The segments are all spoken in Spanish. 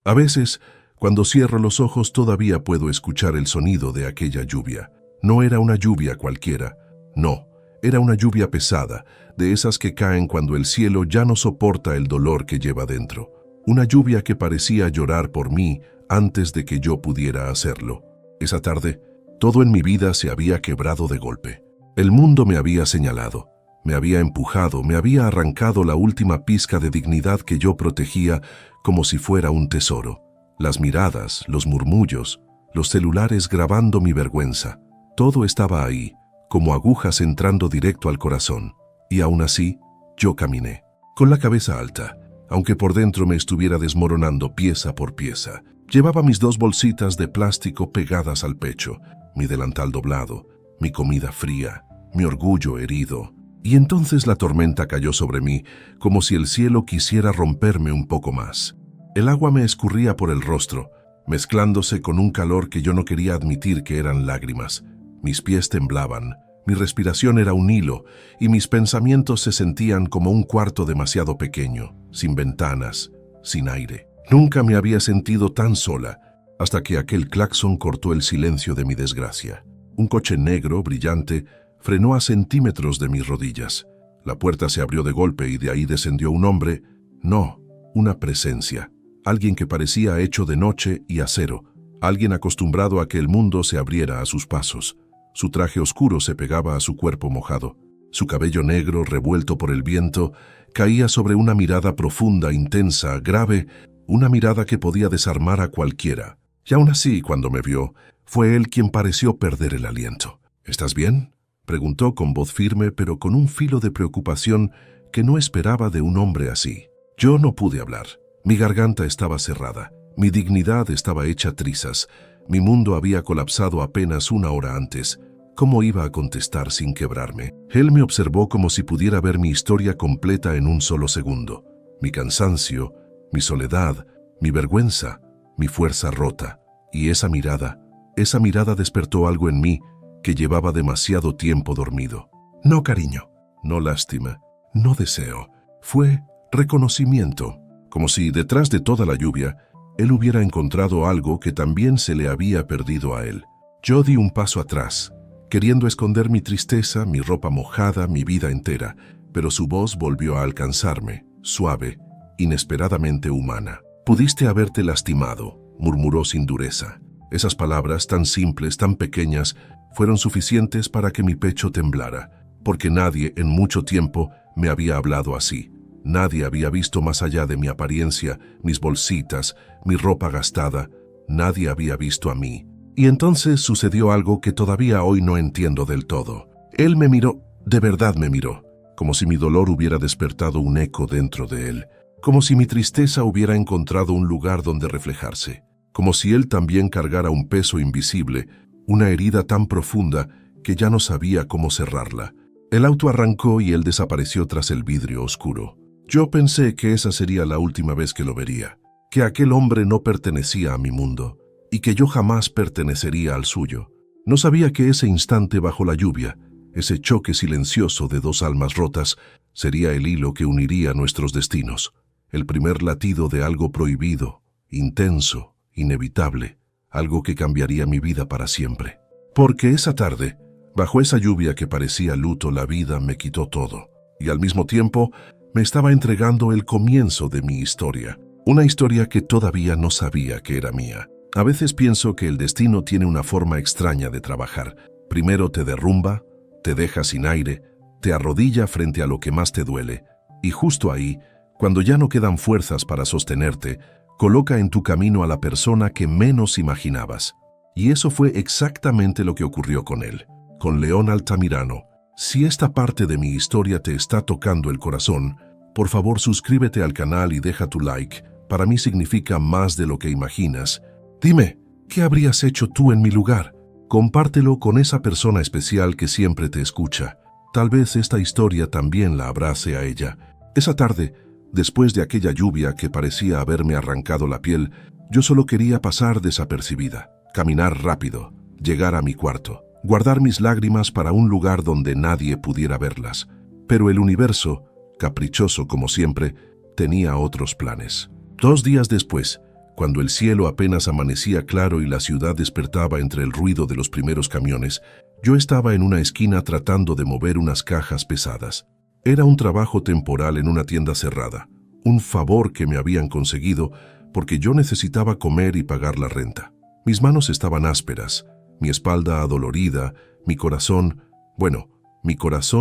A veces, cuando cierro los ojos todavía puedo escuchar el sonido de aquella lluvia. No era una lluvia cualquiera, no, era una lluvia pesada, de esas que caen cuando el cielo ya no soporta el dolor que lleva dentro. Una lluvia que parecía llorar por mí antes de que yo pudiera hacerlo. Esa tarde, todo en mi vida se había quebrado de golpe. El mundo me había señalado, me había empujado, me había arrancado la última pizca de dignidad que yo protegía como si fuera un tesoro. Las miradas, los murmullos, los celulares grabando mi vergüenza. Todo estaba ahí, como agujas entrando directo al corazón. Y aún así, yo caminé, con la cabeza alta, aunque por dentro me estuviera desmoronando pieza por pieza. Llevaba mis 2 bolsitas de plástico pegadas al pecho, mi delantal doblado, mi comida fría, mi orgullo herido. Y entonces la tormenta cayó sobre mí, como si el cielo quisiera romperme un poco más. El agua me escurría por el rostro, mezclándose con un calor que yo no quería admitir que eran lágrimas. Mis pies temblaban, mi respiración era un hilo, y mis pensamientos se sentían como un cuarto demasiado pequeño, sin ventanas, sin aire. Nunca me había sentido tan sola, hasta que aquel claxon cortó el silencio de mi desgracia. Un coche negro, brillante, frenó a centímetros de mis rodillas. La puerta se abrió de golpe y de ahí descendió un hombre, no, una presencia. Alguien que parecía hecho de noche y acero, alguien acostumbrado a que el mundo se abriera a sus pasos. Su traje oscuro se pegaba a su cuerpo mojado. Su cabello negro, revuelto por el viento, caía sobre una mirada profunda, intensa, grave, una mirada que podía desarmar a cualquiera. Y aún así, cuando me vio, fue él quien pareció perder el aliento. ¿Estás bien?, preguntó con voz firme, pero con un filo de preocupación que no esperaba de un hombre así. Yo no pude hablar. Mi garganta estaba cerrada. Mi dignidad estaba hecha trizas. Mi mundo había colapsado apenas 1 hora antes. ¿Cómo iba a contestar sin quebrarme? Él me observó como si pudiera ver mi historia completa en un solo segundo. Mi cansancio, mi soledad, mi vergüenza, mi fuerza rota. Y esa mirada despertó algo en mí que llevaba demasiado tiempo dormido. No cariño, no lástima, no deseo. Fue reconocimiento, como si detrás de toda la lluvia, él hubiera encontrado algo que también se le había perdido a él. Yo di un paso atrás, queriendo esconder mi tristeza, mi ropa mojada, mi vida entera, pero su voz volvió a alcanzarme, suave, inesperadamente humana. «Pudiste haberte lastimado», murmuró sin dureza. Esas palabras, tan simples, tan pequeñas, fueron suficientes para que mi pecho temblara, porque nadie en mucho tiempo me había hablado así. Nadie había visto más allá de mi apariencia, mis bolsitas, mi ropa gastada. Nadie había visto a mí. Y entonces sucedió algo que todavía hoy no entiendo del todo. Él me miró, de verdad me miró, como si mi dolor hubiera despertado un eco dentro de él, como si mi tristeza hubiera encontrado un lugar donde reflejarse, como si él también cargara un peso invisible, una herida tan profunda que ya no sabía cómo cerrarla. El auto arrancó y él desapareció tras el vidrio oscuro. Yo pensé que esa sería la última vez que lo vería, que aquel hombre no pertenecía a mi mundo y que yo jamás pertenecería al suyo. No sabía que ese instante bajo la lluvia, ese choque silencioso de 2 almas rotas, sería el hilo que uniría nuestros destinos, el primer latido de algo prohibido, intenso, inevitable, algo que cambiaría mi vida para siempre. Porque esa tarde, bajo esa lluvia que parecía luto, la vida me quitó todo, y al mismo tiempo me estaba entregando el comienzo de mi historia, una historia que todavía no sabía que era mía. A veces pienso que el destino tiene una forma extraña de trabajar. Primero te derrumba, te deja sin aire, te arrodilla frente a lo que más te duele, y justo ahí, cuando ya no quedan fuerzas para sostenerte, coloca en tu camino a la persona que menos imaginabas. Y eso fue exactamente lo que ocurrió con él, con León Altamirano. Si esta parte de mi historia te está tocando el corazón, por favor suscríbete al canal y deja tu like. Para mí significa más de lo que imaginas. Dime, ¿qué habrías hecho tú en mi lugar? Compártelo con esa persona especial que siempre te escucha. Tal vez esta historia también la abrace a ella. Esa tarde, después de aquella lluvia que parecía haberme arrancado la piel, yo solo quería pasar desapercibida, caminar rápido, llegar a mi cuarto, guardar mis lágrimas para un lugar donde nadie pudiera verlas. Pero el universo, caprichoso como siempre, tenía otros planes. 2 días después, Cuando el cielo apenas amanecía claro y la ciudad despertaba entre el ruido de los primeros camiones, yo estaba en una esquina tratando de mover unas cajas pesadas. Era un trabajo temporal en una tienda cerrada, un favor que me habían conseguido porque yo necesitaba comer y pagar la renta. Mis manos estaban ásperas, mi espalda adolorida, mi corazón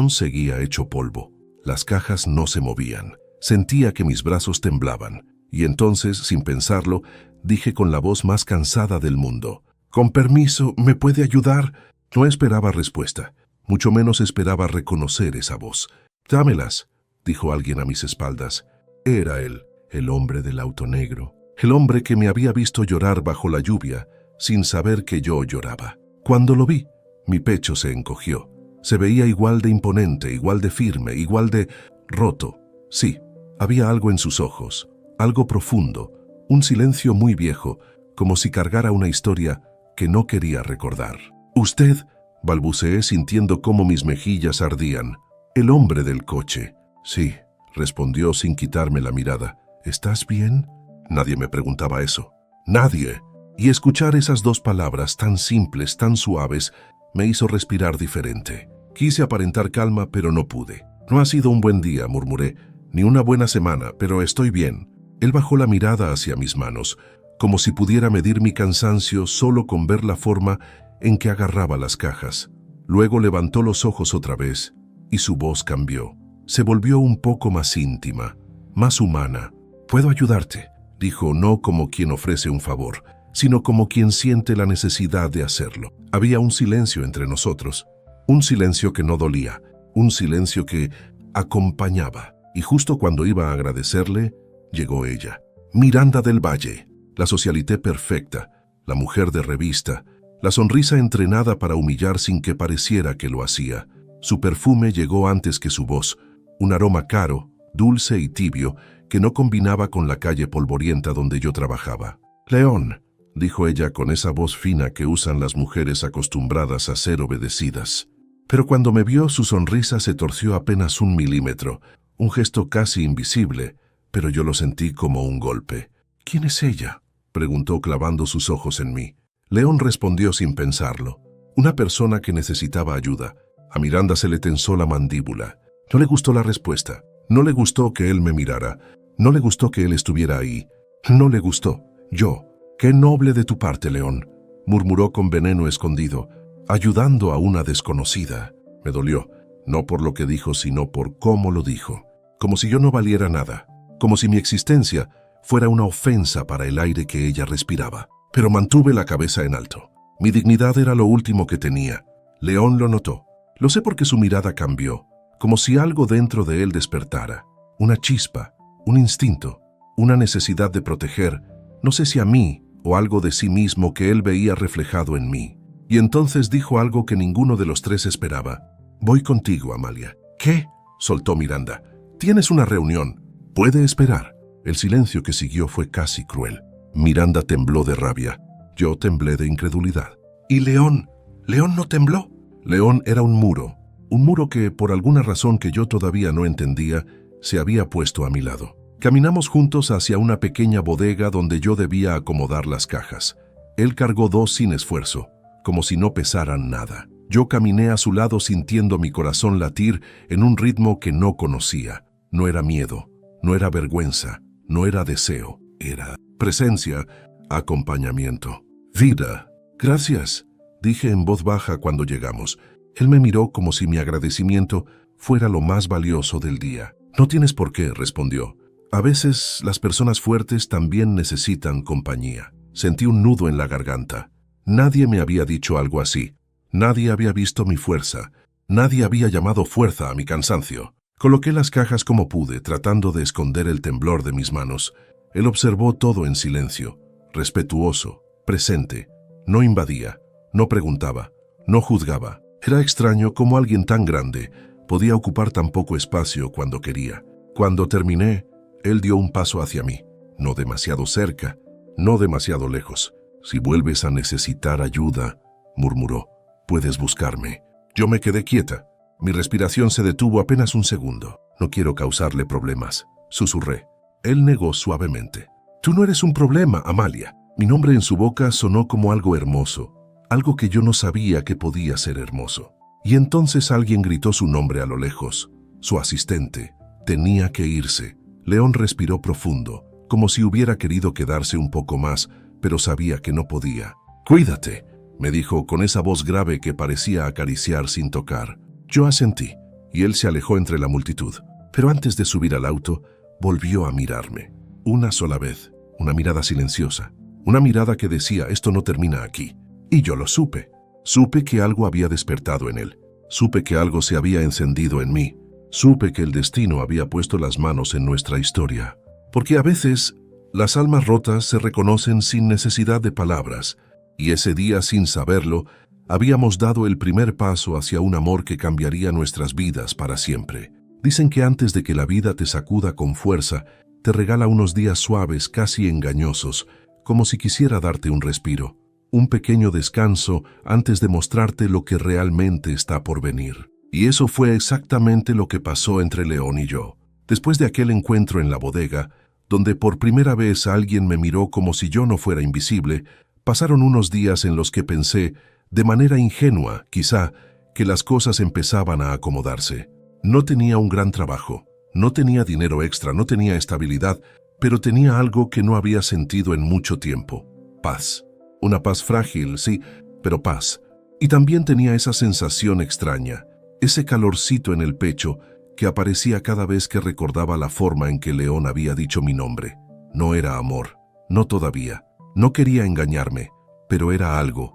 seguía hecho polvo. Las cajas no se movían. Sentía que mis brazos temblaban. Y entonces, sin pensarlo, dije con la voz más cansada del mundo: «Con permiso, ¿me puede ayudar?». No esperaba respuesta. Mucho menos esperaba reconocer esa voz. «Dámelas», dijo alguien a mis espaldas. Era él, el hombre del auto negro. El hombre que me había visto llorar bajo la lluvia, sin saber que yo lloraba. Cuando lo vi, mi pecho se encogió. Se veía igual de imponente, igual de firme, igual de roto. Sí, había algo en sus ojos, algo profundo, un silencio muy viejo, como si cargara una historia que no quería recordar. «Usted», balbuceé sintiendo cómo mis mejillas ardían. «El hombre del coche». «Sí», respondió sin quitarme la mirada. «¿Estás bien?». Nadie me preguntaba eso. Nadie. Y escuchar esas dos palabras tan simples, tan suaves, me hizo respirar diferente. Quise aparentar calma, pero no pude. «No ha sido un buen día», murmuré, «ni una buena semana, pero estoy bien». Él bajó la mirada hacia mis manos, como si pudiera medir mi cansancio solo con ver la forma en que agarraba las cajas. Luego levantó los ojos otra vez y su voz cambió. Se volvió un poco más íntima, más humana. «¿Puedo ayudarte?», dijo, no como quien ofrece un favor, sino como quien siente la necesidad de hacerlo. Había un silencio entre nosotros, un silencio que no dolía, un silencio que acompañaba. Y justo cuando iba a agradecerle, llegó ella. Miranda del Valle, la socialité perfecta, la mujer de revista, la sonrisa entrenada para humillar sin que pareciera que lo hacía. Su perfume llegó antes que su voz, un aroma caro, dulce y tibio, que no combinaba con la calle polvorienta donde yo trabajaba. «León», dijo ella con esa voz fina que usan las mujeres acostumbradas a ser obedecidas. Pero cuando me vio, su sonrisa se torció apenas 1 milímetro, un gesto casi invisible, pero yo lo sentí como un golpe. «¿Quién es ella?», preguntó clavando sus ojos en mí. León respondió sin pensarlo. «Una persona que necesitaba ayuda». A Miranda se le tensó la mandíbula. No le gustó la respuesta. No le gustó que él me mirara. No le gustó que él estuviera ahí. No le gustó. «Yo. Qué noble de tu parte, León», murmuró con veneno escondido, ayudando a una desconocida. Me dolió, no por lo que dijo, sino por cómo lo dijo. Como si yo no valiera nada, como si mi existencia fuera una ofensa para el aire que ella respiraba. Pero mantuve la cabeza en alto. Mi dignidad era lo último que tenía. León lo notó. Lo sé porque su mirada cambió, como si algo dentro de él despertara. Una chispa, un instinto, una necesidad de proteger, no sé si a mí o algo de sí mismo que él veía reflejado en mí. Y entonces dijo algo que ninguno de los tres esperaba. «Voy contigo, Amalia». «¿Qué?», soltó Miranda. «Tienes una reunión. Puede esperar». El silencio que siguió fue casi cruel. Miranda tembló de rabia. Yo temblé de incredulidad. «¿Y León? ¿León no tembló?». León era un muro que, por alguna razón que yo todavía no entendía, se había puesto a mi lado. Caminamos juntos hacia una pequeña bodega donde yo debía acomodar las cajas. Él cargó 2 sin esfuerzo, como si no pesaran nada. Yo caminé a su lado sintiendo mi corazón latir en un ritmo que no conocía. No era miedo, no era vergüenza, no era deseo, era presencia, acompañamiento. «Vida». «Gracias», dije en voz baja cuando llegamos. Él me miró como si mi agradecimiento fuera lo más valioso del día. «No tienes por qué», respondió. «A veces las personas fuertes también necesitan compañía». Sentí un nudo en la garganta. Nadie me había dicho algo así. Nadie había visto mi fuerza. Nadie había llamado fuerza a mi cansancio. Coloqué las cajas como pude, tratando de esconder el temblor de mis manos. Él observó todo en silencio, respetuoso, presente. No invadía, no preguntaba, no juzgaba. Era extraño cómo alguien tan grande podía ocupar tan poco espacio cuando quería. Cuando terminé, él dio un paso hacia mí, no demasiado cerca, no demasiado lejos. «Si vuelves a necesitar ayuda», murmuró, «puedes buscarme». Yo me quedé quieta. Mi respiración se detuvo apenas un segundo. «No quiero causarle problemas», susurré. Él negó suavemente. Tú no eres un problema, Amalia. Mi nombre en su boca sonó como algo hermoso, algo que yo no sabía que podía ser hermoso. Y entonces alguien gritó su nombre a lo lejos. Su asistente. Tenía que irse. León respiró profundo, como si hubiera querido quedarse un poco más, pero sabía que no podía. «Cuídate», me dijo con esa voz grave que parecía acariciar sin tocar. Yo asentí, y él se alejó entre la multitud. Pero antes de subir al auto, volvió a mirarme. Una sola vez, una mirada silenciosa. Una mirada que decía, esto no termina aquí. Y yo lo supe. Supe que algo había despertado en él. Supe que algo se había encendido en mí. Supe que el destino había puesto las manos en nuestra historia. Porque a veces, las almas rotas se reconocen sin necesidad de palabras. Y ese día, sin saberlo, habíamos dado el primer paso hacia un amor que cambiaría nuestras vidas para siempre. Dicen que antes de que la vida te sacuda con fuerza, te regala unos días suaves, casi engañosos, como si quisiera darte un respiro, un pequeño descanso antes de mostrarte lo que realmente está por venir. Y eso fue exactamente lo que pasó entre León y yo. Después de aquel encuentro en la bodega, donde por primera vez alguien me miró como si yo no fuera invisible, pasaron unos días en los que pensé, de manera ingenua, quizá, que las cosas empezaban a acomodarse. No tenía un gran trabajo, no tenía dinero extra, no tenía estabilidad, pero tenía algo que no había sentido en mucho tiempo. Paz. Una paz frágil, sí, pero paz. Y también tenía esa sensación extraña, ese calorcito en el pecho que aparecía cada vez que recordaba la forma en que León había dicho mi nombre. No era amor, no todavía. No quería engañarme, pero era algo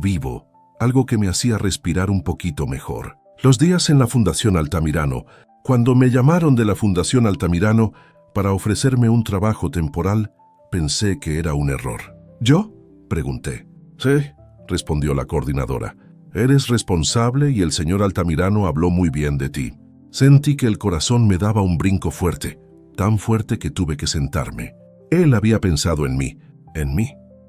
vivo, algo que me hacía respirar un poquito mejor. Los días en la Fundación Altamirano, cuando me llamaron de la Fundación Altamirano para ofrecerme un trabajo temporal, pensé que era un error. ¿Yo?, pregunté. Sí, respondió la coordinadora. Eres responsable y el señor Altamirano habló muy bien de ti. Sentí que el corazón me daba un brinco fuerte, tan fuerte que tuve que sentarme. Él había pensado en mí.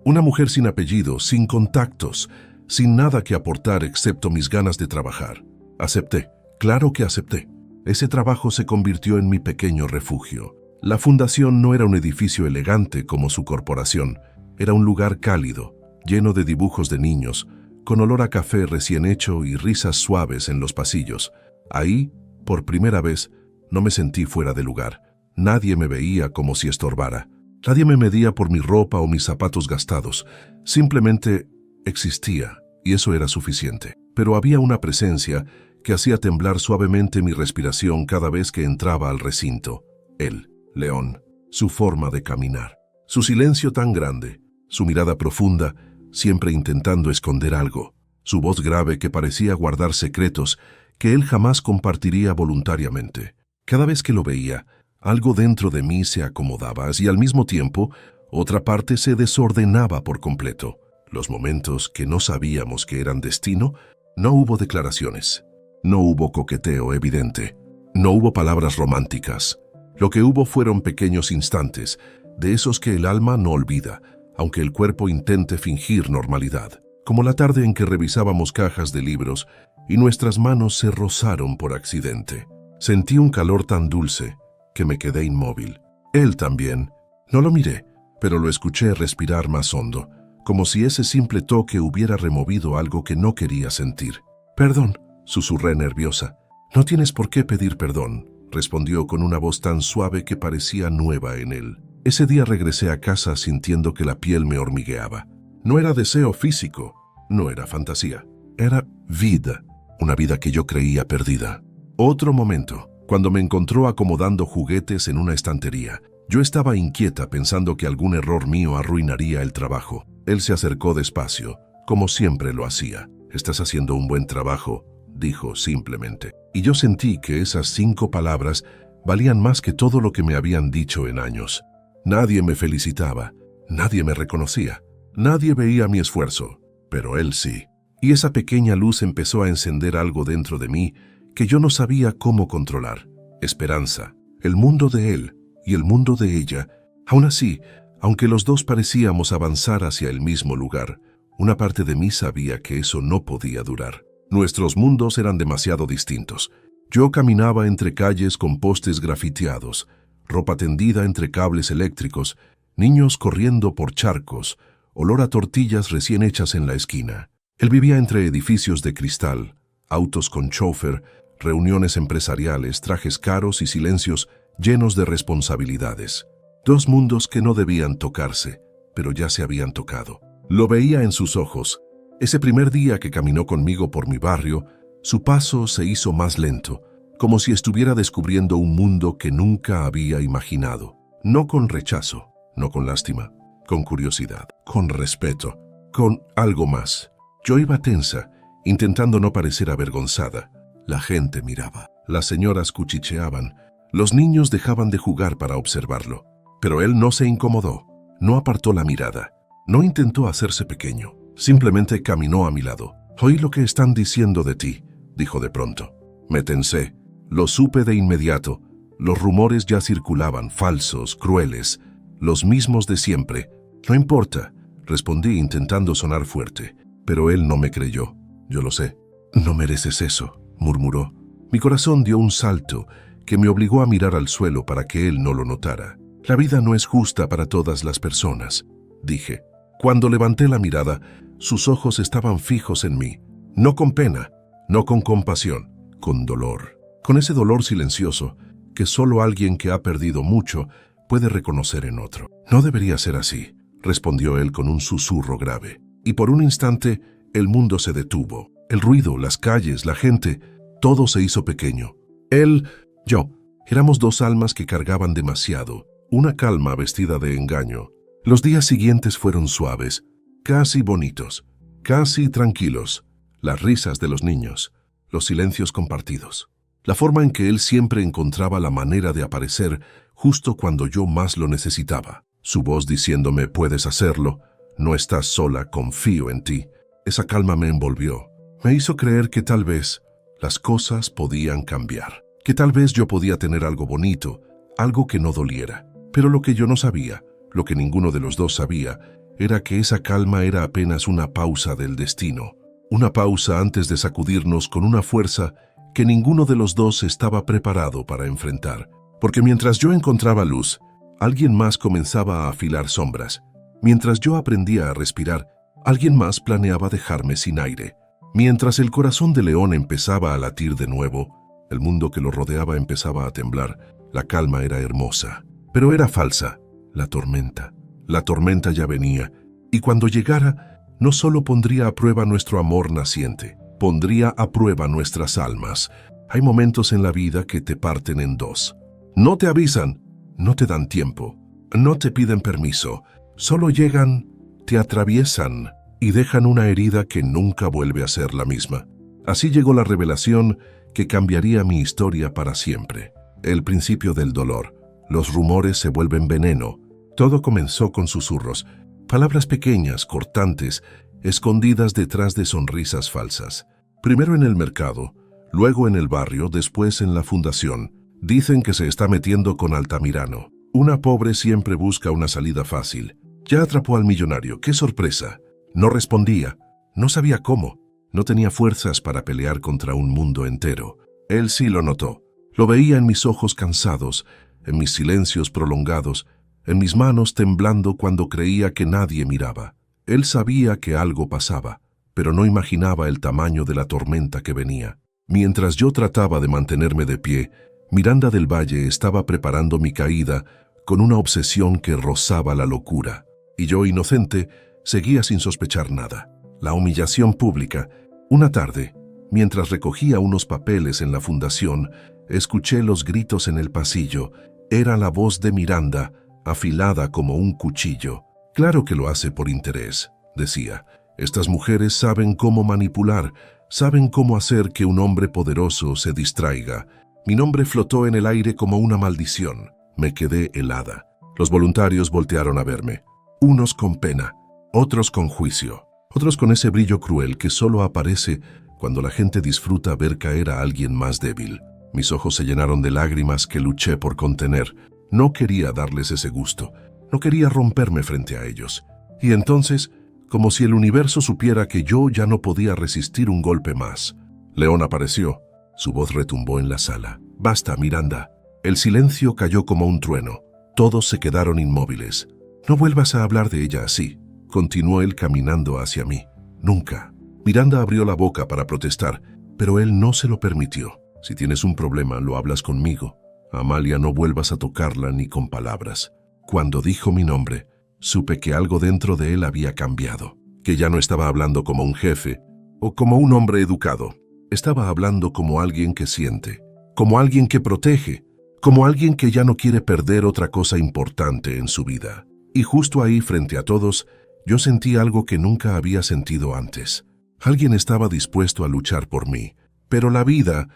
Una mujer sin apellido, sin contactos, sin nada que aportar excepto mis ganas de trabajar. Acepté, claro que acepté. Ese trabajo se convirtió en mi pequeño refugio. La fundación no era un edificio elegante como su corporación. Era un lugar cálido, lleno de dibujos de niños, con olor a café recién hecho y risas suaves en los pasillos. Ahí, por primera vez, no me sentí fuera de lugar. Nadie me veía como si estorbara. Nadie me medía por mi ropa o mis zapatos gastados. Simplemente existía, y eso era suficiente. Pero había una presencia que hacía temblar suavemente mi respiración cada vez que entraba al recinto. Él, León, su forma de caminar, su silencio tan grande, su mirada profunda, siempre intentando esconder algo, su voz grave que parecía guardar secretos que él jamás compartiría voluntariamente. Cada vez que lo veía, algo dentro de mí se acomodaba y al mismo tiempo, otra parte se desordenaba por completo. Los momentos que no sabíamos que eran destino, no hubo declaraciones, no hubo coqueteo evidente, no hubo palabras románticas. Lo que hubo fueron pequeños instantes, de esos que el alma no olvida, aunque el cuerpo intente fingir normalidad. Como la tarde en que revisábamos cajas de libros y nuestras manos se rozaron por accidente. Sentí un calor tan dulce que me quedé inmóvil. Él también. No lo miré, pero lo escuché respirar más hondo, como si ese simple toque hubiera removido algo que no quería sentir. «Perdón», susurré nerviosa. «No tienes por qué pedir perdón», respondió con una voz tan suave que parecía nueva en él. Ese día regresé a casa sintiendo que la piel me hormigueaba. No era deseo físico, no era fantasía. Era vida, una vida que yo creía perdida. Otro momento, cuando me encontró acomodando juguetes en una estantería. Yo estaba inquieta pensando que algún error mío arruinaría el trabajo. Él se acercó despacio, como siempre lo hacía. «Estás haciendo un buen trabajo», dijo simplemente. Y yo sentí que esas 5 palabras valían más que todo lo que me habían dicho en años. Nadie me felicitaba, nadie me reconocía, nadie veía mi esfuerzo, pero él sí. Y esa pequeña luz empezó a encender algo dentro de mí que yo no sabía cómo controlar. Esperanza, el mundo de él y el mundo de ella. Aún así, aunque los dos parecíamos avanzar hacia el mismo lugar, una parte de mí sabía que eso no podía durar. Nuestros mundos eran demasiado distintos. Yo caminaba entre calles con postes grafiteados, ropa tendida entre cables eléctricos, niños corriendo por charcos, olor a tortillas recién hechas en la esquina. Él vivía entre edificios de cristal, autos con chófer, reuniones empresariales, trajes caros y silencios llenos de responsabilidades. Dos mundos que no debían tocarse, pero ya se habían tocado. Lo veía en sus ojos. Ese primer día que caminó conmigo por mi barrio, su paso se hizo más lento, como si estuviera descubriendo un mundo que nunca había imaginado. No con rechazo, no con lástima, con curiosidad, con respeto, con algo más. Yo iba tensa, intentando no parecer avergonzada. La gente miraba, las señoras cuchicheaban, los niños dejaban de jugar para observarlo. Pero él no se incomodó, no apartó la mirada, no intentó hacerse pequeño, simplemente caminó a mi lado. «Oí lo que están diciendo de ti», dijo de pronto. Me tensé, lo supe de inmediato. Los rumores ya circulaban, falsos, crueles, los mismos de siempre. «No importa», respondí intentando sonar fuerte, pero él no me creyó. «Yo lo sé». «No mereces eso», murmuró. Mi corazón dio un salto que me obligó a mirar al suelo para que él no lo notara. «La vida no es justa para todas las personas», dije. Cuando levanté la mirada, sus ojos estaban fijos en mí, no con pena, no con compasión, con dolor. Con ese dolor silencioso que solo alguien que ha perdido mucho puede reconocer en otro. «No debería ser así», respondió él con un susurro grave. Y por un instante, el mundo se detuvo. El ruido, las calles, la gente, todo se hizo pequeño. Él, yo, éramos dos almas que cargaban demasiado, una calma vestida de engaño. Los días siguientes fueron suaves, casi bonitos, casi tranquilos. Las risas de los niños, los silencios compartidos. La forma en que él siempre encontraba la manera de aparecer justo cuando yo más lo necesitaba. Su voz diciéndome, «Puedes hacerlo, no estás sola, confío en ti». Esa calma me envolvió. Me hizo creer que tal vez las cosas podían cambiar, que tal vez yo podía tener algo bonito, algo que no doliera. Pero lo que yo no sabía, lo que ninguno de los dos sabía, era que esa calma era apenas una pausa del destino. Una pausa antes de sacudirnos con una fuerza que ninguno de los dos estaba preparado para enfrentar. Porque mientras yo encontraba luz, alguien más comenzaba a afilar sombras. Mientras yo aprendía a respirar, alguien más planeaba dejarme sin aire. Mientras el corazón de León empezaba a latir de nuevo, el mundo que lo rodeaba empezaba a temblar. La calma era hermosa, pero era falsa. La tormenta ya venía, y cuando llegara, no solo pondría a prueba nuestro amor naciente, pondría a prueba nuestras almas. Hay momentos en la vida que te parten en dos. No te avisan, no te dan tiempo, no te piden permiso, solo llegan, te atraviesan y dejan una herida que nunca vuelve a ser la misma. Así llegó la revelación que cambiaría mi historia para siempre. El principio del dolor. Los rumores se vuelven veneno. Todo comenzó con susurros, palabras pequeñas, cortantes, escondidas detrás de sonrisas falsas. Primero en el mercado, luego en el barrio, después en la fundación. Dicen que se está metiendo con Altamirano. Una pobre siempre busca una salida fácil. Ya atrapó al millonario. ¡Qué sorpresa! No respondía. No sabía cómo. No tenía fuerzas para pelear contra un mundo entero. Él sí lo notó. Lo veía en mis ojos cansados, en mis silencios prolongados, en mis manos temblando cuando creía que nadie miraba. Él sabía que algo pasaba, pero no imaginaba el tamaño de la tormenta que venía. Mientras yo trataba de mantenerme de pie, Miranda del Valle estaba preparando mi caída con una obsesión que rozaba la locura. Y yo, inocente, seguía sin sospechar nada. La humillación pública. Una tarde, mientras recogía unos papeles en la fundación, escuché los gritos en el pasillo. Era la voz de Miranda, afilada como un cuchillo. «Claro que lo hace por interés», decía. «Estas mujeres saben cómo manipular, saben cómo hacer que un hombre poderoso se distraiga». Mi nombre flotó en el aire como una maldición. Me quedé helada. Los voluntarios voltearon a verme. Unos con pena, otros con juicio, otros con ese brillo cruel que solo aparece cuando la gente disfruta ver caer a alguien más débil. Mis ojos se llenaron de lágrimas que luché por contener. No quería darles ese gusto. No quería romperme frente a ellos. Y entonces, como si el universo supiera que yo ya no podía resistir un golpe más, León apareció. Su voz retumbó en la sala. «Basta, Miranda». El silencio cayó como un trueno. Todos se quedaron inmóviles. No vuelvas a hablar de ella así, continuó él caminando hacia mí. Nunca. Miranda abrió la boca para protestar, pero él no se lo permitió. Si tienes un problema, lo hablas conmigo. Amalia, no vuelvas a tocarla ni con palabras. Cuando dijo mi nombre, supe que algo dentro de él había cambiado, que ya no estaba hablando como un jefe o como un hombre educado. Estaba hablando como alguien que siente, como alguien que protege, como alguien que ya no quiere perder otra cosa importante en su vida. Y justo ahí, frente a todos, yo sentí algo que nunca había sentido antes. Alguien estaba dispuesto a luchar por mí, pero la vida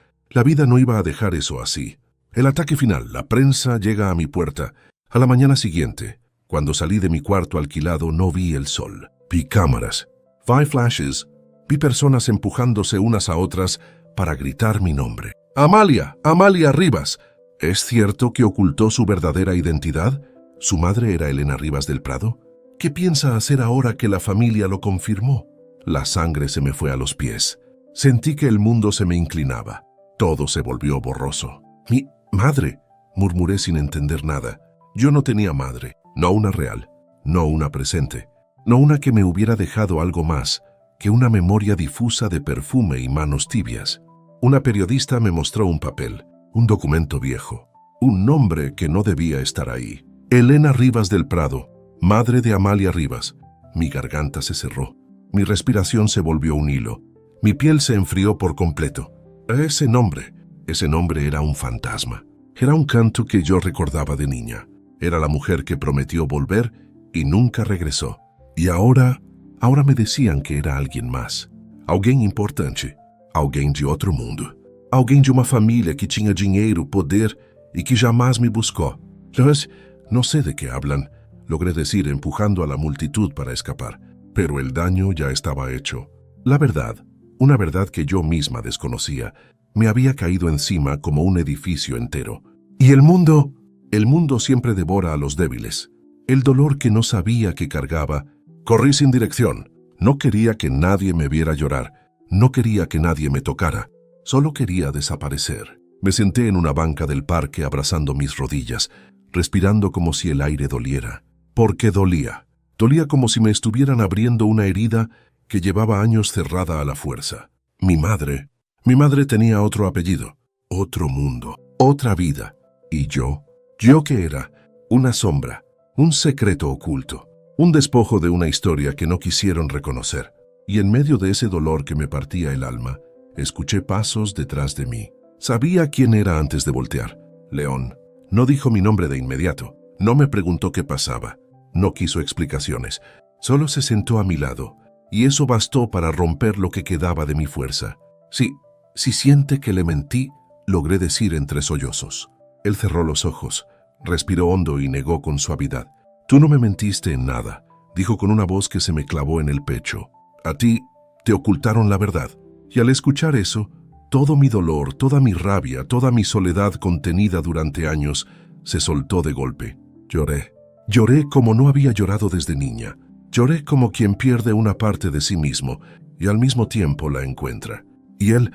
no iba a dejar eso así. El ataque final, la prensa llega a mi puerta. A la mañana siguiente, cuando salí de mi cuarto alquilado, no vi el sol. Vi cámaras, vi flashes, vi personas empujándose unas a otras para gritar mi nombre. ¡Amalia! ¡Amalia Rivas! ¿Es cierto que ocultó su verdadera identidad? ¿Su madre era Elena Rivas del Prado? ¿Qué piensa hacer ahora que la familia lo confirmó? La sangre se me fue a los pies. Sentí que el mundo se me inclinaba. Todo se volvió borroso. «Mi madre», murmuré sin entender nada. Yo no tenía madre, no una real, no una presente, no una que me hubiera dejado algo más que una memoria difusa de perfume y manos tibias. Una periodista me mostró un papel, un documento viejo, un nombre que no debía estar ahí. Elena Rivas del Prado, madre de Amalia Rivas. Mi garganta se cerró, mi respiración se volvió un hilo, mi piel se enfrió por completo. Ese nombre era un fantasma. Era un canto que yo recordaba de niña. Era la mujer que prometió volver y nunca regresó. Y ahora me decían que era alguien más. Alguém importante. Alguém de outro mundo. Alguém de uma família que tinha dinheiro, poder y que jamás me buscó. No sé de qué hablan, logré decir empujando a la multitud para escapar. Pero el daño ya estaba hecho. La verdad, una verdad que yo misma desconocía, me había caído encima como un edificio entero. Y el mundo siempre devora a los débiles. El dolor que no sabía que cargaba. Corrí sin dirección. No quería que nadie me viera llorar. No quería que nadie me tocara. Solo quería desaparecer. Me senté en una banca del parque abrazando mis rodillas, respirando como si el aire doliera. Porque dolía. Dolía como si me estuvieran abriendo una herida que llevaba años cerrada a la fuerza. Mi madre tenía otro apellido, otro mundo, otra vida. ¿Y yo? ¿Yo qué era? Una sombra, un secreto oculto, un despojo de una historia que no quisieron reconocer. Y en medio de ese dolor que me partía el alma, escuché pasos detrás de mí. Sabía quién era antes de voltear. León. No dijo mi nombre de inmediato. No me preguntó qué pasaba. No quiso explicaciones. Solo se sentó a mi lado. Y eso bastó para romper lo que quedaba de mi fuerza. Si siente que le mentí, logré decir entre sollozos. Él cerró los ojos, respiró hondo y negó con suavidad. Tú no me mentiste en nada, dijo con una voz que se me clavó en el pecho. A ti te ocultaron la verdad. Y al escuchar eso, todo mi dolor, toda mi rabia, toda mi soledad contenida durante años, se soltó de golpe. Lloré. Lloré como no había llorado desde niña. Lloré como quien pierde una parte de sí mismo y al mismo tiempo la encuentra. Y él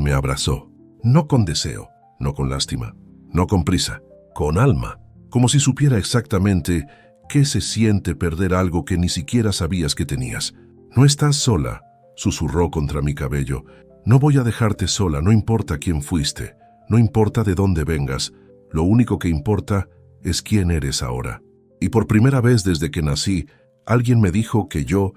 me abrazó, no con deseo, no con lástima, no con prisa, con alma, como si supiera exactamente qué se siente perder algo que ni siquiera sabías que tenías. No estás sola, susurró contra mi cabello. No voy a dejarte sola, no importa quién fuiste, no importa de dónde vengas, lo único que importa es quién eres ahora. Y por primera vez desde que nací, alguien me dijo que yo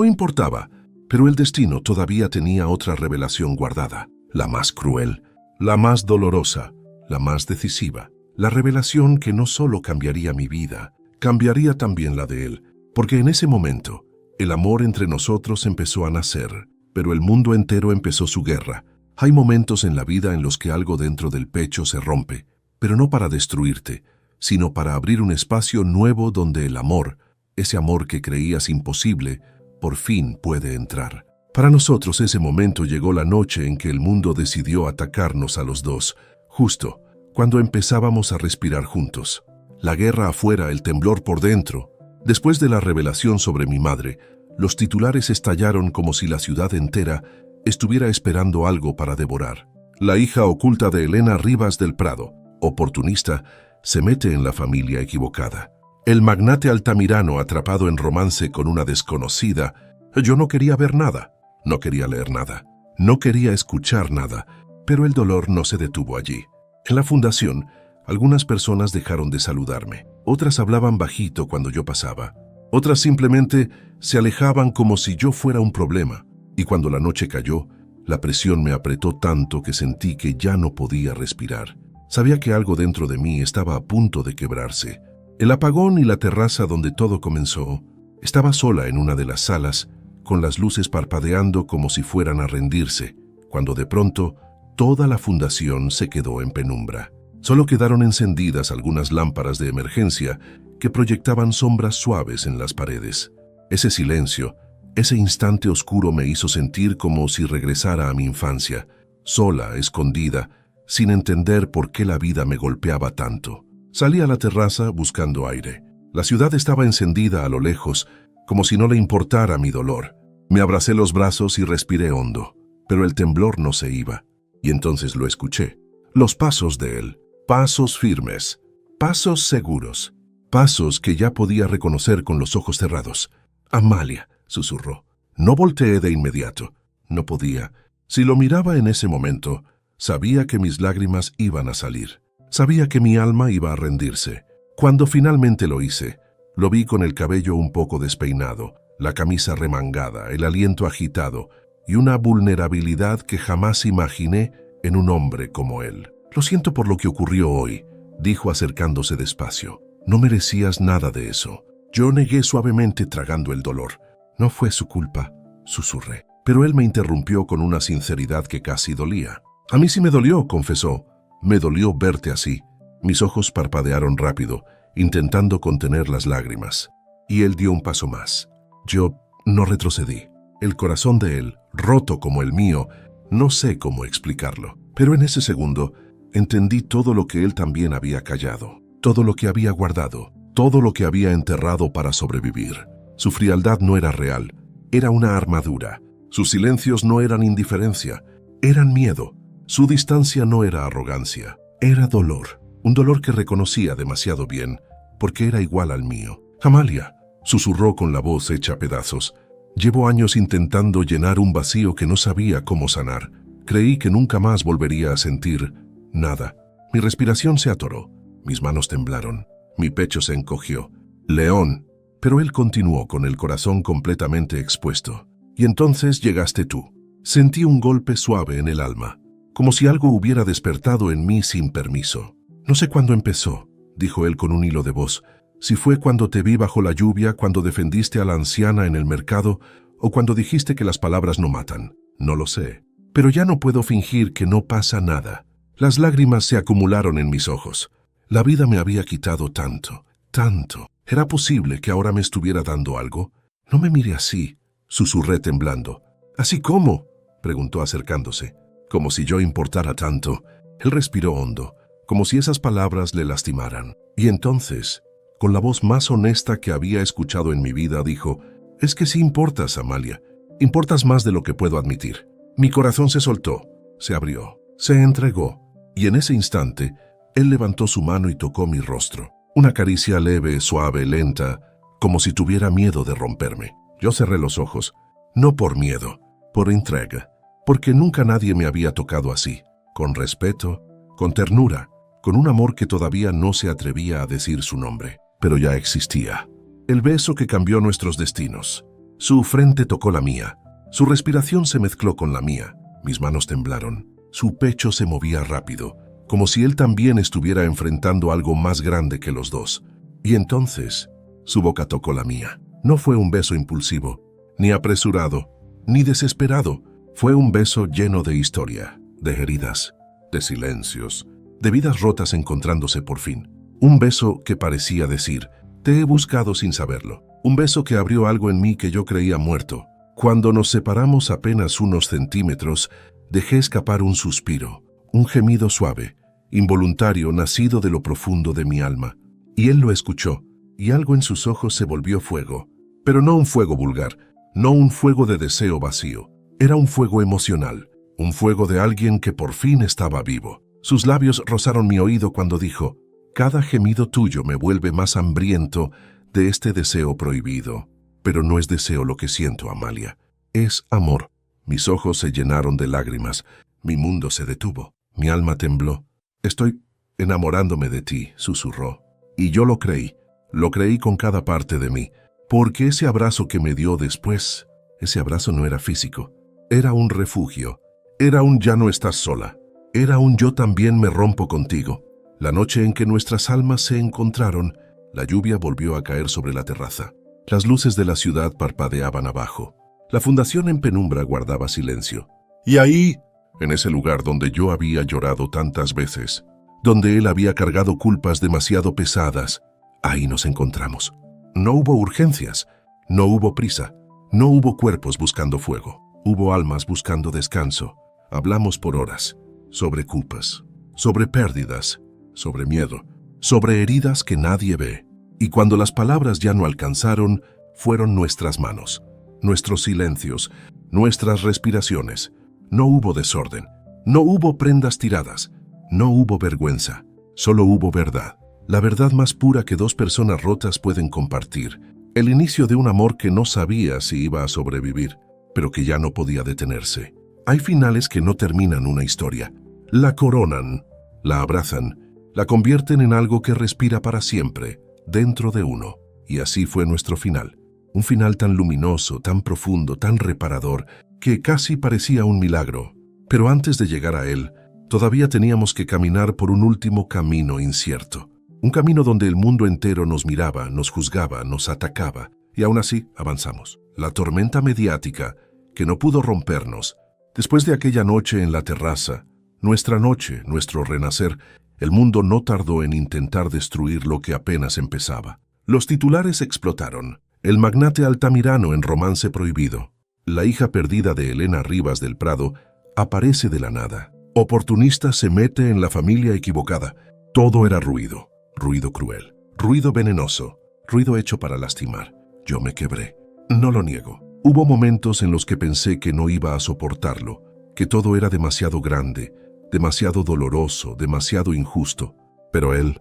importaba, pero el destino todavía tenía otra revelación guardada, la más cruel, la más dolorosa, la más decisiva, la revelación que no solo cambiaría mi vida, cambiaría también la de él, porque en ese momento, el amor entre nosotros empezó a nacer, pero el mundo entero empezó su guerra. Hay momentos en la vida en los que algo dentro del pecho se rompe, pero no para destruirte, sino para abrir un espacio nuevo donde el amor, ese amor que creías imposible, por fin puede entrar. Para nosotros ese momento llegó la noche en que el mundo decidió atacarnos a los dos, justo cuando empezábamos a respirar juntos. La guerra afuera, el temblor por dentro. Después de la revelación sobre mi madre, los titulares estallaron como si la ciudad entera estuviera esperando algo para devorar. La hija oculta de Elena Rivas del Prado, oportunista, se mete en la familia equivocada. El magnate altamirano atrapado en romance con una desconocida. Yo no quería ver nada, no quería leer nada, no quería escuchar nada, pero el dolor no se detuvo allí. En la fundación, algunas personas dejaron de saludarme, otras hablaban bajito cuando yo pasaba, otras simplemente se alejaban como si yo fuera un problema, y cuando la noche cayó, la presión me apretó tanto que sentí que ya no podía respirar. Sabía que algo dentro de mí estaba a punto de quebrarse. El apagón y la terraza donde todo comenzó. Estaba sola en una de las salas, con las luces parpadeando como si fueran a rendirse, cuando de pronto toda la fundación se quedó en penumbra. Solo quedaron encendidas algunas lámparas de emergencia que proyectaban sombras suaves en las paredes. Ese silencio, ese instante oscuro me hizo sentir como si regresara a mi infancia, sola, escondida, sin entender por qué la vida me golpeaba tanto. Salí a la terraza buscando aire. La ciudad estaba encendida a lo lejos, como si no le importara mi dolor. Me abracé los brazos y respiré hondo, pero el temblor no se iba. Y entonces lo escuché. Los pasos de él, pasos firmes, pasos seguros, pasos que ya podía reconocer con los ojos cerrados. «Amalia», susurró. No volteé de inmediato. No podía. Si lo miraba en ese momento, sabía que mis lágrimas iban a salir. Sabía que mi alma iba a rendirse. Cuando finalmente lo hice, lo vi con el cabello un poco despeinado, la camisa remangada, el aliento agitado y una vulnerabilidad que jamás imaginé en un hombre como él. «Lo siento por lo que ocurrió hoy», dijo acercándose despacio. «No merecías nada de eso». Yo negué suavemente tragando el dolor. «No fue su culpa», susurré. Pero él me interrumpió con una sinceridad que casi dolía. «A mí sí me dolió», confesó. «Me dolió verte así». Mis ojos parpadearon rápido, intentando contener las lágrimas. Y él dio un paso más. Yo no retrocedí. El corazón de él, roto como el mío, no sé cómo explicarlo. Pero en ese segundo, entendí todo lo que él también había callado, todo lo que había guardado, todo lo que había enterrado para sobrevivir. Su frialdad no era real, era una armadura. Sus silencios no eran indiferencia, eran miedo. Su distancia no era arrogancia, era dolor. Un dolor que reconocía demasiado bien, porque era igual al mío. «Amalia», susurró con la voz hecha pedazos. «Llevo años intentando llenar un vacío que no sabía cómo sanar. Creí que nunca más volvería a sentir nada. Mi respiración se atoró, mis manos temblaron, mi pecho se encogió. León». Pero él continuó con el corazón completamente expuesto. «Y entonces llegaste tú». Sentí un golpe suave en el alma, como si algo hubiera despertado en mí sin permiso. «No sé cuándo empezó», dijo él con un hilo de voz. «Si fue cuando te vi bajo la lluvia, cuando defendiste a la anciana en el mercado, o cuando dijiste que las palabras no matan. No lo sé. Pero ya no puedo fingir que no pasa nada». Las lágrimas se acumularon en mis ojos. La vida me había quitado tanto, tanto. ¿Era posible que ahora me estuviera dando algo? «No me mire así», susurré temblando. «¿Así cómo?», preguntó acercándose. Como si yo importara tanto. Él respiró hondo, como si esas palabras le lastimaran. Y entonces, con la voz más honesta que había escuchado en mi vida, dijo: «Es que sí importas, Amalia. Importas más de lo que puedo admitir». Mi corazón se soltó, se abrió, se entregó. Y en ese instante, él levantó su mano y tocó mi rostro. Una caricia leve, suave, lenta, como si tuviera miedo de romperme. Yo cerré los ojos, no por miedo, por entrega, porque nunca nadie me había tocado así, con respeto, con ternura, con un amor que todavía no se atrevía a decir su nombre, pero ya existía. El beso que cambió nuestros destinos. Su frente tocó la mía, su respiración se mezcló con la mía, mis manos temblaron, su pecho se movía rápido, como si él también estuviera enfrentando algo más grande que los dos. Y entonces, su boca tocó la mía. No fue un beso impulsivo, ni apresurado, ni desesperado. Fue un beso lleno de historia, de heridas, de silencios, de vidas rotas encontrándose por fin. Un beso que parecía decir: «Te he buscado sin saberlo». Un beso que abrió algo en mí que yo creía muerto. Cuando nos separamos apenas unos centímetros, dejé escapar un suspiro, un gemido suave, involuntario, nacido de lo profundo de mi alma. Y él lo escuchó, y algo en sus ojos se volvió fuego. Pero no un fuego vulgar, no un fuego de deseo vacío. Era un fuego emocional, un fuego de alguien que por fin estaba vivo. Sus labios rozaron mi oído cuando dijo: Cada gemido tuyo me vuelve más hambriento de este deseo prohibido. Pero no es deseo lo que siento, Amalia. Es amor. Mis ojos se llenaron de lágrimas. Mi mundo se detuvo. Mi alma tembló. Estoy enamorándome de ti, susurró. Y yo lo creí con cada parte de mí. Porque ese abrazo que me dio después, ese abrazo no era físico. Era un refugio. Era un ya no estás sola. Era un yo también me rompo contigo. La noche en que nuestras almas se encontraron, la lluvia volvió a caer sobre la terraza. Las luces de la ciudad parpadeaban abajo. La fundación en penumbra guardaba silencio. Y ahí, en ese lugar donde yo había llorado tantas veces, donde él había cargado culpas demasiado pesadas, ahí nos encontramos. No hubo urgencias, no hubo prisa, no hubo cuerpos buscando fuego. Hubo almas buscando descanso. Hablamos por horas, sobre culpas, sobre pérdidas, sobre miedo, sobre heridas que nadie ve. Y cuando las palabras ya no alcanzaron, fueron nuestras manos, nuestros silencios, nuestras respiraciones. No hubo desorden, no hubo prendas tiradas, no hubo vergüenza, solo hubo verdad. La verdad más pura que dos personas rotas pueden compartir. El inicio de un amor que no sabía si iba a sobrevivir, pero que ya no podía detenerse. Hay finales que no terminan una historia. La coronan, la abrazan, la convierten en algo que respira para siempre, dentro de uno. Y así fue nuestro final. Un final tan luminoso, tan profundo, tan reparador, que casi parecía un milagro. Pero antes de llegar a él, todavía teníamos que caminar por un último camino incierto. Un camino donde el mundo entero nos miraba, nos juzgaba, nos atacaba. Y aún así avanzamos. La tormenta mediática, que no pudo rompernos. Después de aquella noche en la terraza, nuestra noche, nuestro renacer, el mundo no tardó en intentar destruir lo que apenas empezaba. Los titulares explotaron. El magnate Altamirano en Romance Prohibido. La hija perdida de Elena Rivas del Prado aparece de la nada. Oportunista se mete en la familia equivocada. Todo era ruido. Ruido cruel. Ruido venenoso. Ruido hecho para lastimar. Yo me quebré. No lo niego. Hubo momentos en los que pensé que no iba a soportarlo, que todo era demasiado grande, demasiado doloroso, demasiado injusto. Pero él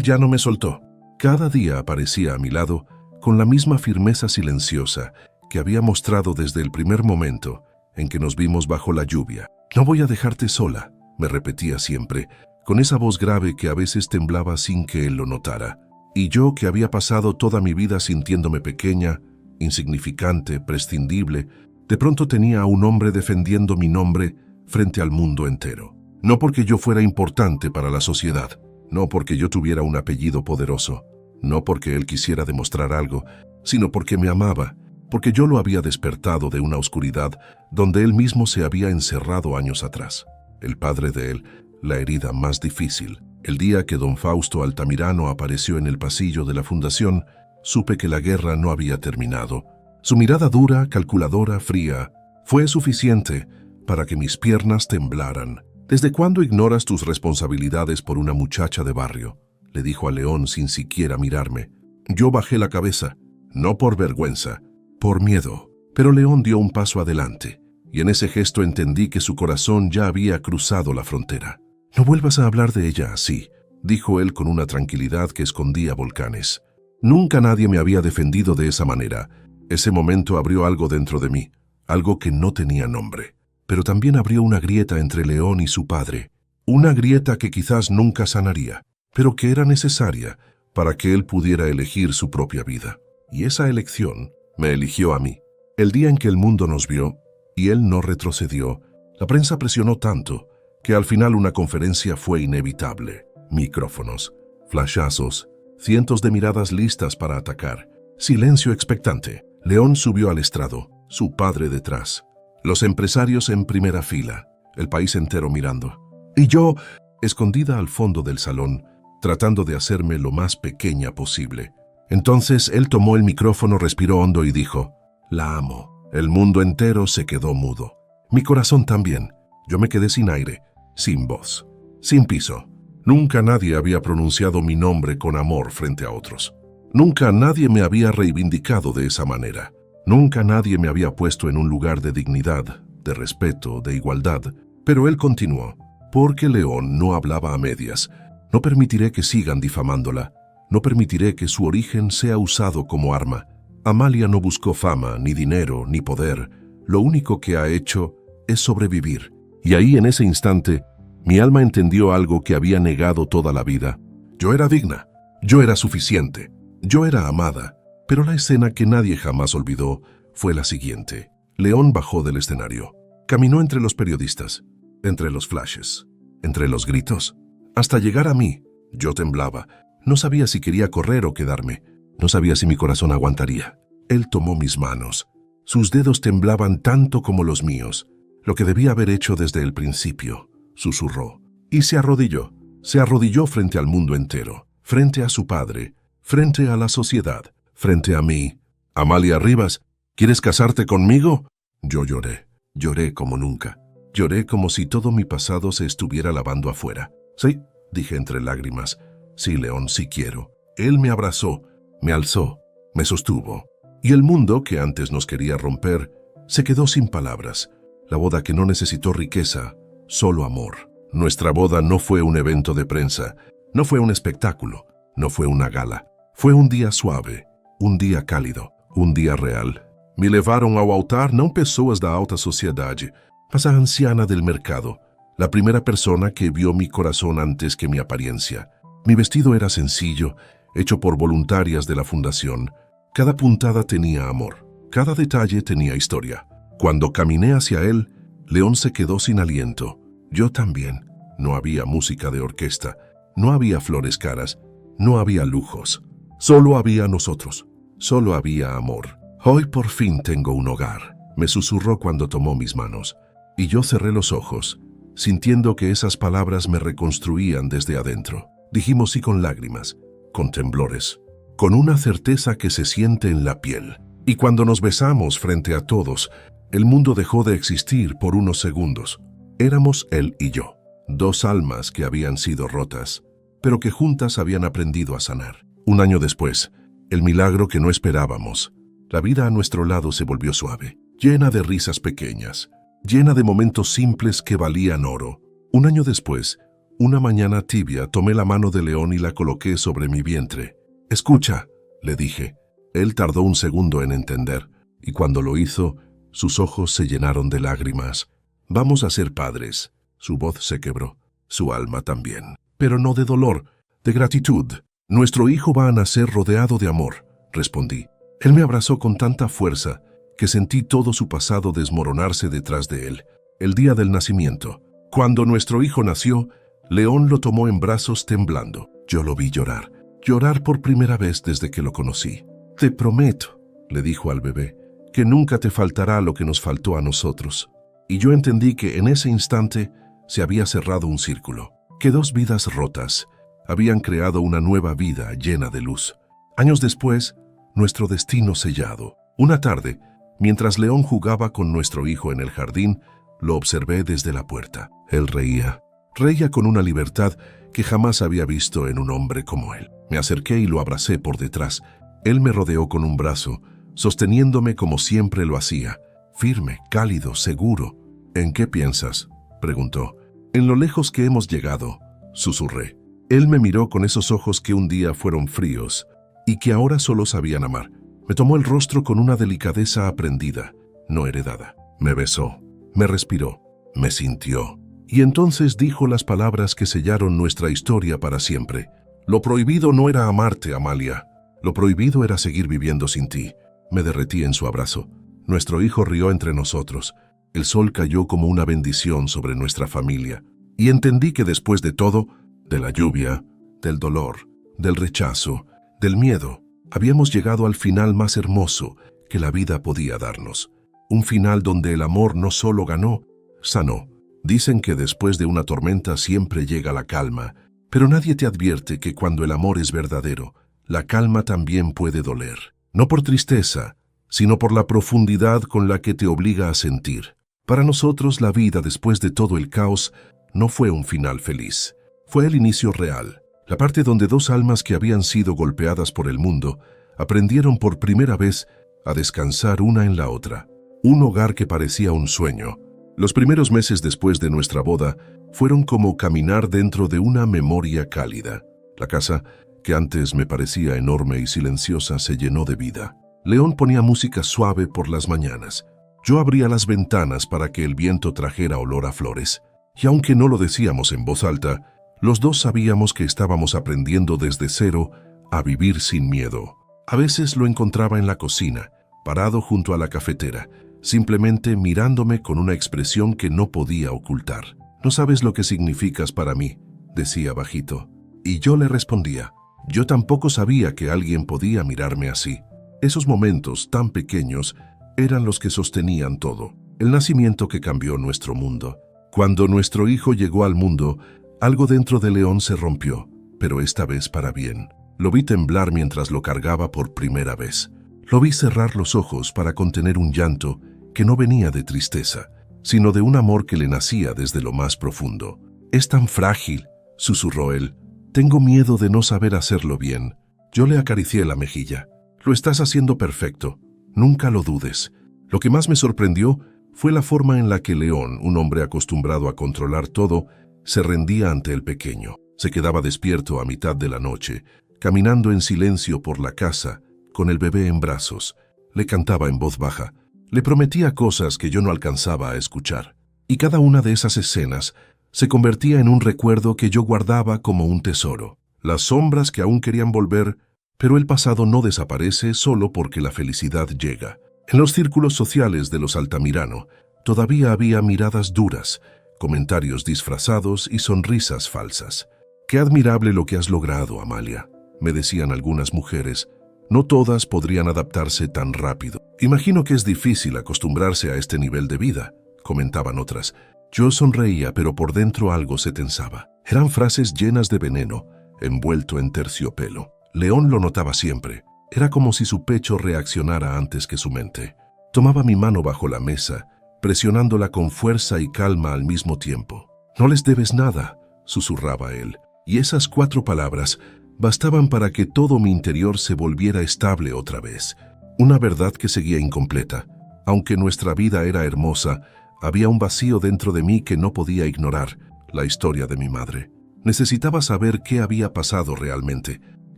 ya no me soltó. Cada día aparecía a mi lado con la misma firmeza silenciosa que había mostrado desde el primer momento en que nos vimos bajo la lluvia. No voy a dejarte sola, me repetía siempre, con esa voz grave que a veces temblaba sin que él lo notara. Y yo, que había pasado toda mi vida sintiéndome pequeña, insignificante, prescindible, de pronto tenía a un hombre defendiendo mi nombre frente al mundo entero. No porque yo fuera importante para la sociedad, no porque yo tuviera un apellido poderoso, no porque él quisiera demostrar algo, sino porque me amaba, porque yo lo había despertado de una oscuridad donde él mismo se había encerrado años atrás. El padre de él, la herida más difícil. El día que don Fausto Altamirano apareció en el pasillo de la fundación, supe que la guerra no había terminado. Su mirada dura, calculadora, fría, fue suficiente para que mis piernas temblaran. ¿Desde cuándo ignoras tus responsabilidades por una muchacha de barrio?, le dijo a León sin siquiera mirarme. Yo bajé la cabeza, no por vergüenza, por miedo. Pero León dio un paso adelante, y en ese gesto entendí que su corazón ya había cruzado la frontera. No vuelvas a hablar de ella así, dijo él con una tranquilidad que escondía volcanes. Nunca nadie me había defendido de esa manera. Ese momento abrió algo dentro de mí, algo que no tenía nombre. Pero también abrió una grieta entre León y su padre. Una grieta que quizás nunca sanaría, pero que era necesaria para que él pudiera elegir su propia vida. Y esa elección me eligió a mí. El día en que el mundo nos vio, y él no retrocedió, la prensa presionó tanto que al final una conferencia fue inevitable. Micrófonos, flashazos, cientos de miradas listas para atacar. Silencio expectante. León subió al estrado, su padre detrás. Los empresarios en primera fila, el país entero mirando. Y yo, escondida al fondo del salón, tratando de hacerme lo más pequeña posible. Entonces él tomó el micrófono, respiró hondo y dijo: «La amo». El mundo entero se quedó mudo. Mi corazón también. Yo me quedé sin aire, sin voz, sin piso. Nunca nadie había pronunciado mi nombre con amor frente a otros. Nunca nadie me había reivindicado de esa manera. Nunca nadie me había puesto en un lugar de dignidad, de respeto, de igualdad. Pero él continuó, porque León no hablaba a medias. No permitiré que sigan difamándola. No permitiré que su origen sea usado como arma. Amalia no buscó fama, ni dinero, ni poder. Lo único que ha hecho es sobrevivir. Y ahí, en ese instante, mi alma entendió algo que había negado toda la vida. Yo era digna. Yo era suficiente. Yo era amada. Pero la escena que nadie jamás olvidó fue la siguiente. León bajó del escenario. Caminó entre los periodistas, entre los flashes, entre los gritos, hasta llegar a mí. Yo temblaba. No sabía si quería correr o quedarme. No sabía si mi corazón aguantaría. Él tomó mis manos. Sus dedos temblaban tanto como los míos. Lo que debía haber hecho desde el principio, susurró. Y se arrodilló. Se arrodilló frente al mundo entero, frente a su padre, frente a la sociedad, frente a mí. Amalia Rivas, ¿quieres casarte conmigo? Yo lloré. Lloré como nunca. Lloré como si todo mi pasado se estuviera lavando afuera. Sí, dije entre lágrimas. Sí, León, sí quiero. Él me abrazó, me alzó, me sostuvo. Y el mundo, que antes nos quería romper, se quedó sin palabras. La boda que no necesitó riqueza, solo amor. Nuestra boda no fue un evento de prensa, no fue un espectáculo, no fue una gala. Fue un día suave, um dia cálido, um dia real. Me levaram ao altar não pessoas da alta sociedade, mas a anciana del mercado, la primera persona que vio mi corazón antes que mi apariencia. Mi vestido era sencillo, hecho por voluntarias de la fundación. Cada puntada tenía amor, cada detalle tenía historia. Cuando caminé hacia él, León se quedó sin aliento. Yo también. No había música de orquesta, no había flores caras, no había lujos. Solo había nosotros, solo había amor. Hoy por fin tengo un hogar, me susurró cuando tomó mis manos. Y yo cerré los ojos, sintiendo que esas palabras me reconstruían desde adentro. Dijimos sí con lágrimas, con temblores, con una certeza que se siente en la piel. Y cuando nos besamos frente a todos, el mundo dejó de existir por unos segundos. Éramos él y yo, dos almas que habían sido rotas, pero que juntas habían aprendido a sanar. Un año después, el milagro que no esperábamos. La vida a nuestro lado se volvió suave, llena de risas pequeñas, llena de momentos simples que valían oro. Un año después, una mañana tibia, tomé la mano de León y la coloqué sobre mi vientre. «Escucha», le dije. Él tardó un segundo en entender, y cuando lo hizo, sus ojos se llenaron de lágrimas. «Vamos a ser padres». Su voz se quebró, su alma también. Pero no de dolor, de gratitud. «Nuestro hijo va a nacer rodeado de amor», respondí. Él me abrazó con tanta fuerza que sentí todo su pasado desmoronarse detrás de él. El día del nacimiento. Cuando nuestro hijo nació, León lo tomó en brazos temblando. Yo lo vi llorar. Llorar por primera vez desde que lo conocí. «Te prometo», le dijo al bebé, «que nunca te faltará lo que nos faltó a nosotros». Y yo entendí que en ese instante se había cerrado un círculo, que dos vidas rotas habían creado una nueva vida llena de luz. Años después, nuestro destino sellado. Una tarde, mientras León jugaba con nuestro hijo en el jardín, lo observé desde la puerta. Él reía. Reía con una libertad que jamás había visto en un hombre como él. Me acerqué y lo abracé por detrás. Él me rodeó con un brazo, sosteniéndome como siempre lo hacía, firme, cálido, seguro. «¿En qué piensas?», preguntó. «En lo lejos que hemos llegado», susurré. Él me miró con esos ojos que un día fueron fríos y que ahora solo sabían amar. Me tomó el rostro con una delicadeza aprendida, no heredada. Me besó, me respiró, me sintió. Y entonces dijo las palabras que sellaron nuestra historia para siempre. «Lo prohibido no era amarte, Amalia. Lo prohibido era seguir viviendo sin ti». Me derretí en su abrazo. Nuestro hijo rió entre nosotros. El sol cayó como una bendición sobre nuestra familia. Y entendí que después de todo, de la lluvia, del dolor, del rechazo, del miedo, habíamos llegado al final más hermoso que la vida podía darnos. Un final donde el amor no solo ganó, sanó. Dicen que después de una tormenta siempre llega la calma, pero nadie te advierte que cuando el amor es verdadero, la calma también puede doler. No por tristeza, sino por la profundidad con la que te obliga a sentir. Para nosotros la vida después de todo el caos no fue un final feliz. Fue el inicio real, la parte donde dos almas que habían sido golpeadas por el mundo aprendieron por primera vez a descansar una en la otra. Un hogar que parecía un sueño. Los primeros meses después de nuestra boda fueron como caminar dentro de una memoria cálida. La casa, que antes me parecía enorme y silenciosa, se llenó de vida. León ponía música suave por las mañanas. Yo abría las ventanas para que el viento trajera olor a flores. Y aunque no lo decíamos en voz alta, los dos sabíamos que estábamos aprendiendo desde cero a vivir sin miedo. A veces lo encontraba en la cocina, parado junto a la cafetera, simplemente mirándome con una expresión que no podía ocultar. «No sabes lo que significas para mí», decía bajito. Y yo le respondía. Yo tampoco sabía que alguien podía mirarme así. Esos momentos tan pequeños eran los que sostenían todo. El nacimiento que cambió nuestro mundo. Cuando nuestro hijo llegó al mundo, algo dentro de León se rompió, pero esta vez para bien. Lo vi temblar mientras lo cargaba por primera vez. Lo vi cerrar los ojos para contener un llanto que no venía de tristeza, sino de un amor que le nacía desde lo más profundo. «Es tan frágil», susurró él. «Tengo miedo de no saber hacerlo bien». Yo le acaricié la mejilla. «Lo estás haciendo perfecto. Nunca lo dudes». Lo que más me sorprendió fue la forma en la que León, un hombre acostumbrado a controlar todo, se rendía ante el pequeño. Se quedaba despierto a mitad de la noche, caminando en silencio por la casa, con el bebé en brazos. Le cantaba en voz baja. Le prometía cosas que yo no alcanzaba a escuchar. Y cada una de esas escenas se convertía en un recuerdo que yo guardaba como un tesoro. Las sombras que aún querían volver, pero el pasado no desaparece solo porque la felicidad llega. En los círculos sociales de los Altamirano todavía había miradas duras, comentarios disfrazados y sonrisas falsas. «Qué admirable lo que has logrado, Amalia», me decían algunas mujeres. «No todas podrían adaptarse tan rápido». «Imagino que es difícil acostumbrarse a este nivel de vida», comentaban otras. Yo sonreía, pero por dentro algo se tensaba. Eran frases llenas de veneno, envuelto en terciopelo. León lo notaba siempre. Era como si su pecho reaccionara antes que su mente. Tomaba mi mano bajo la mesa, presionándola con fuerza y calma al mismo tiempo. «No les debes nada», susurraba él. Y esas 4 palabras bastaban para que todo mi interior se volviera estable otra vez. Una verdad que seguía incompleta. Aunque nuestra vida era hermosa, había un vacío dentro de mí que no podía ignorar: la historia de mi madre. Necesitaba saber qué había pasado realmente.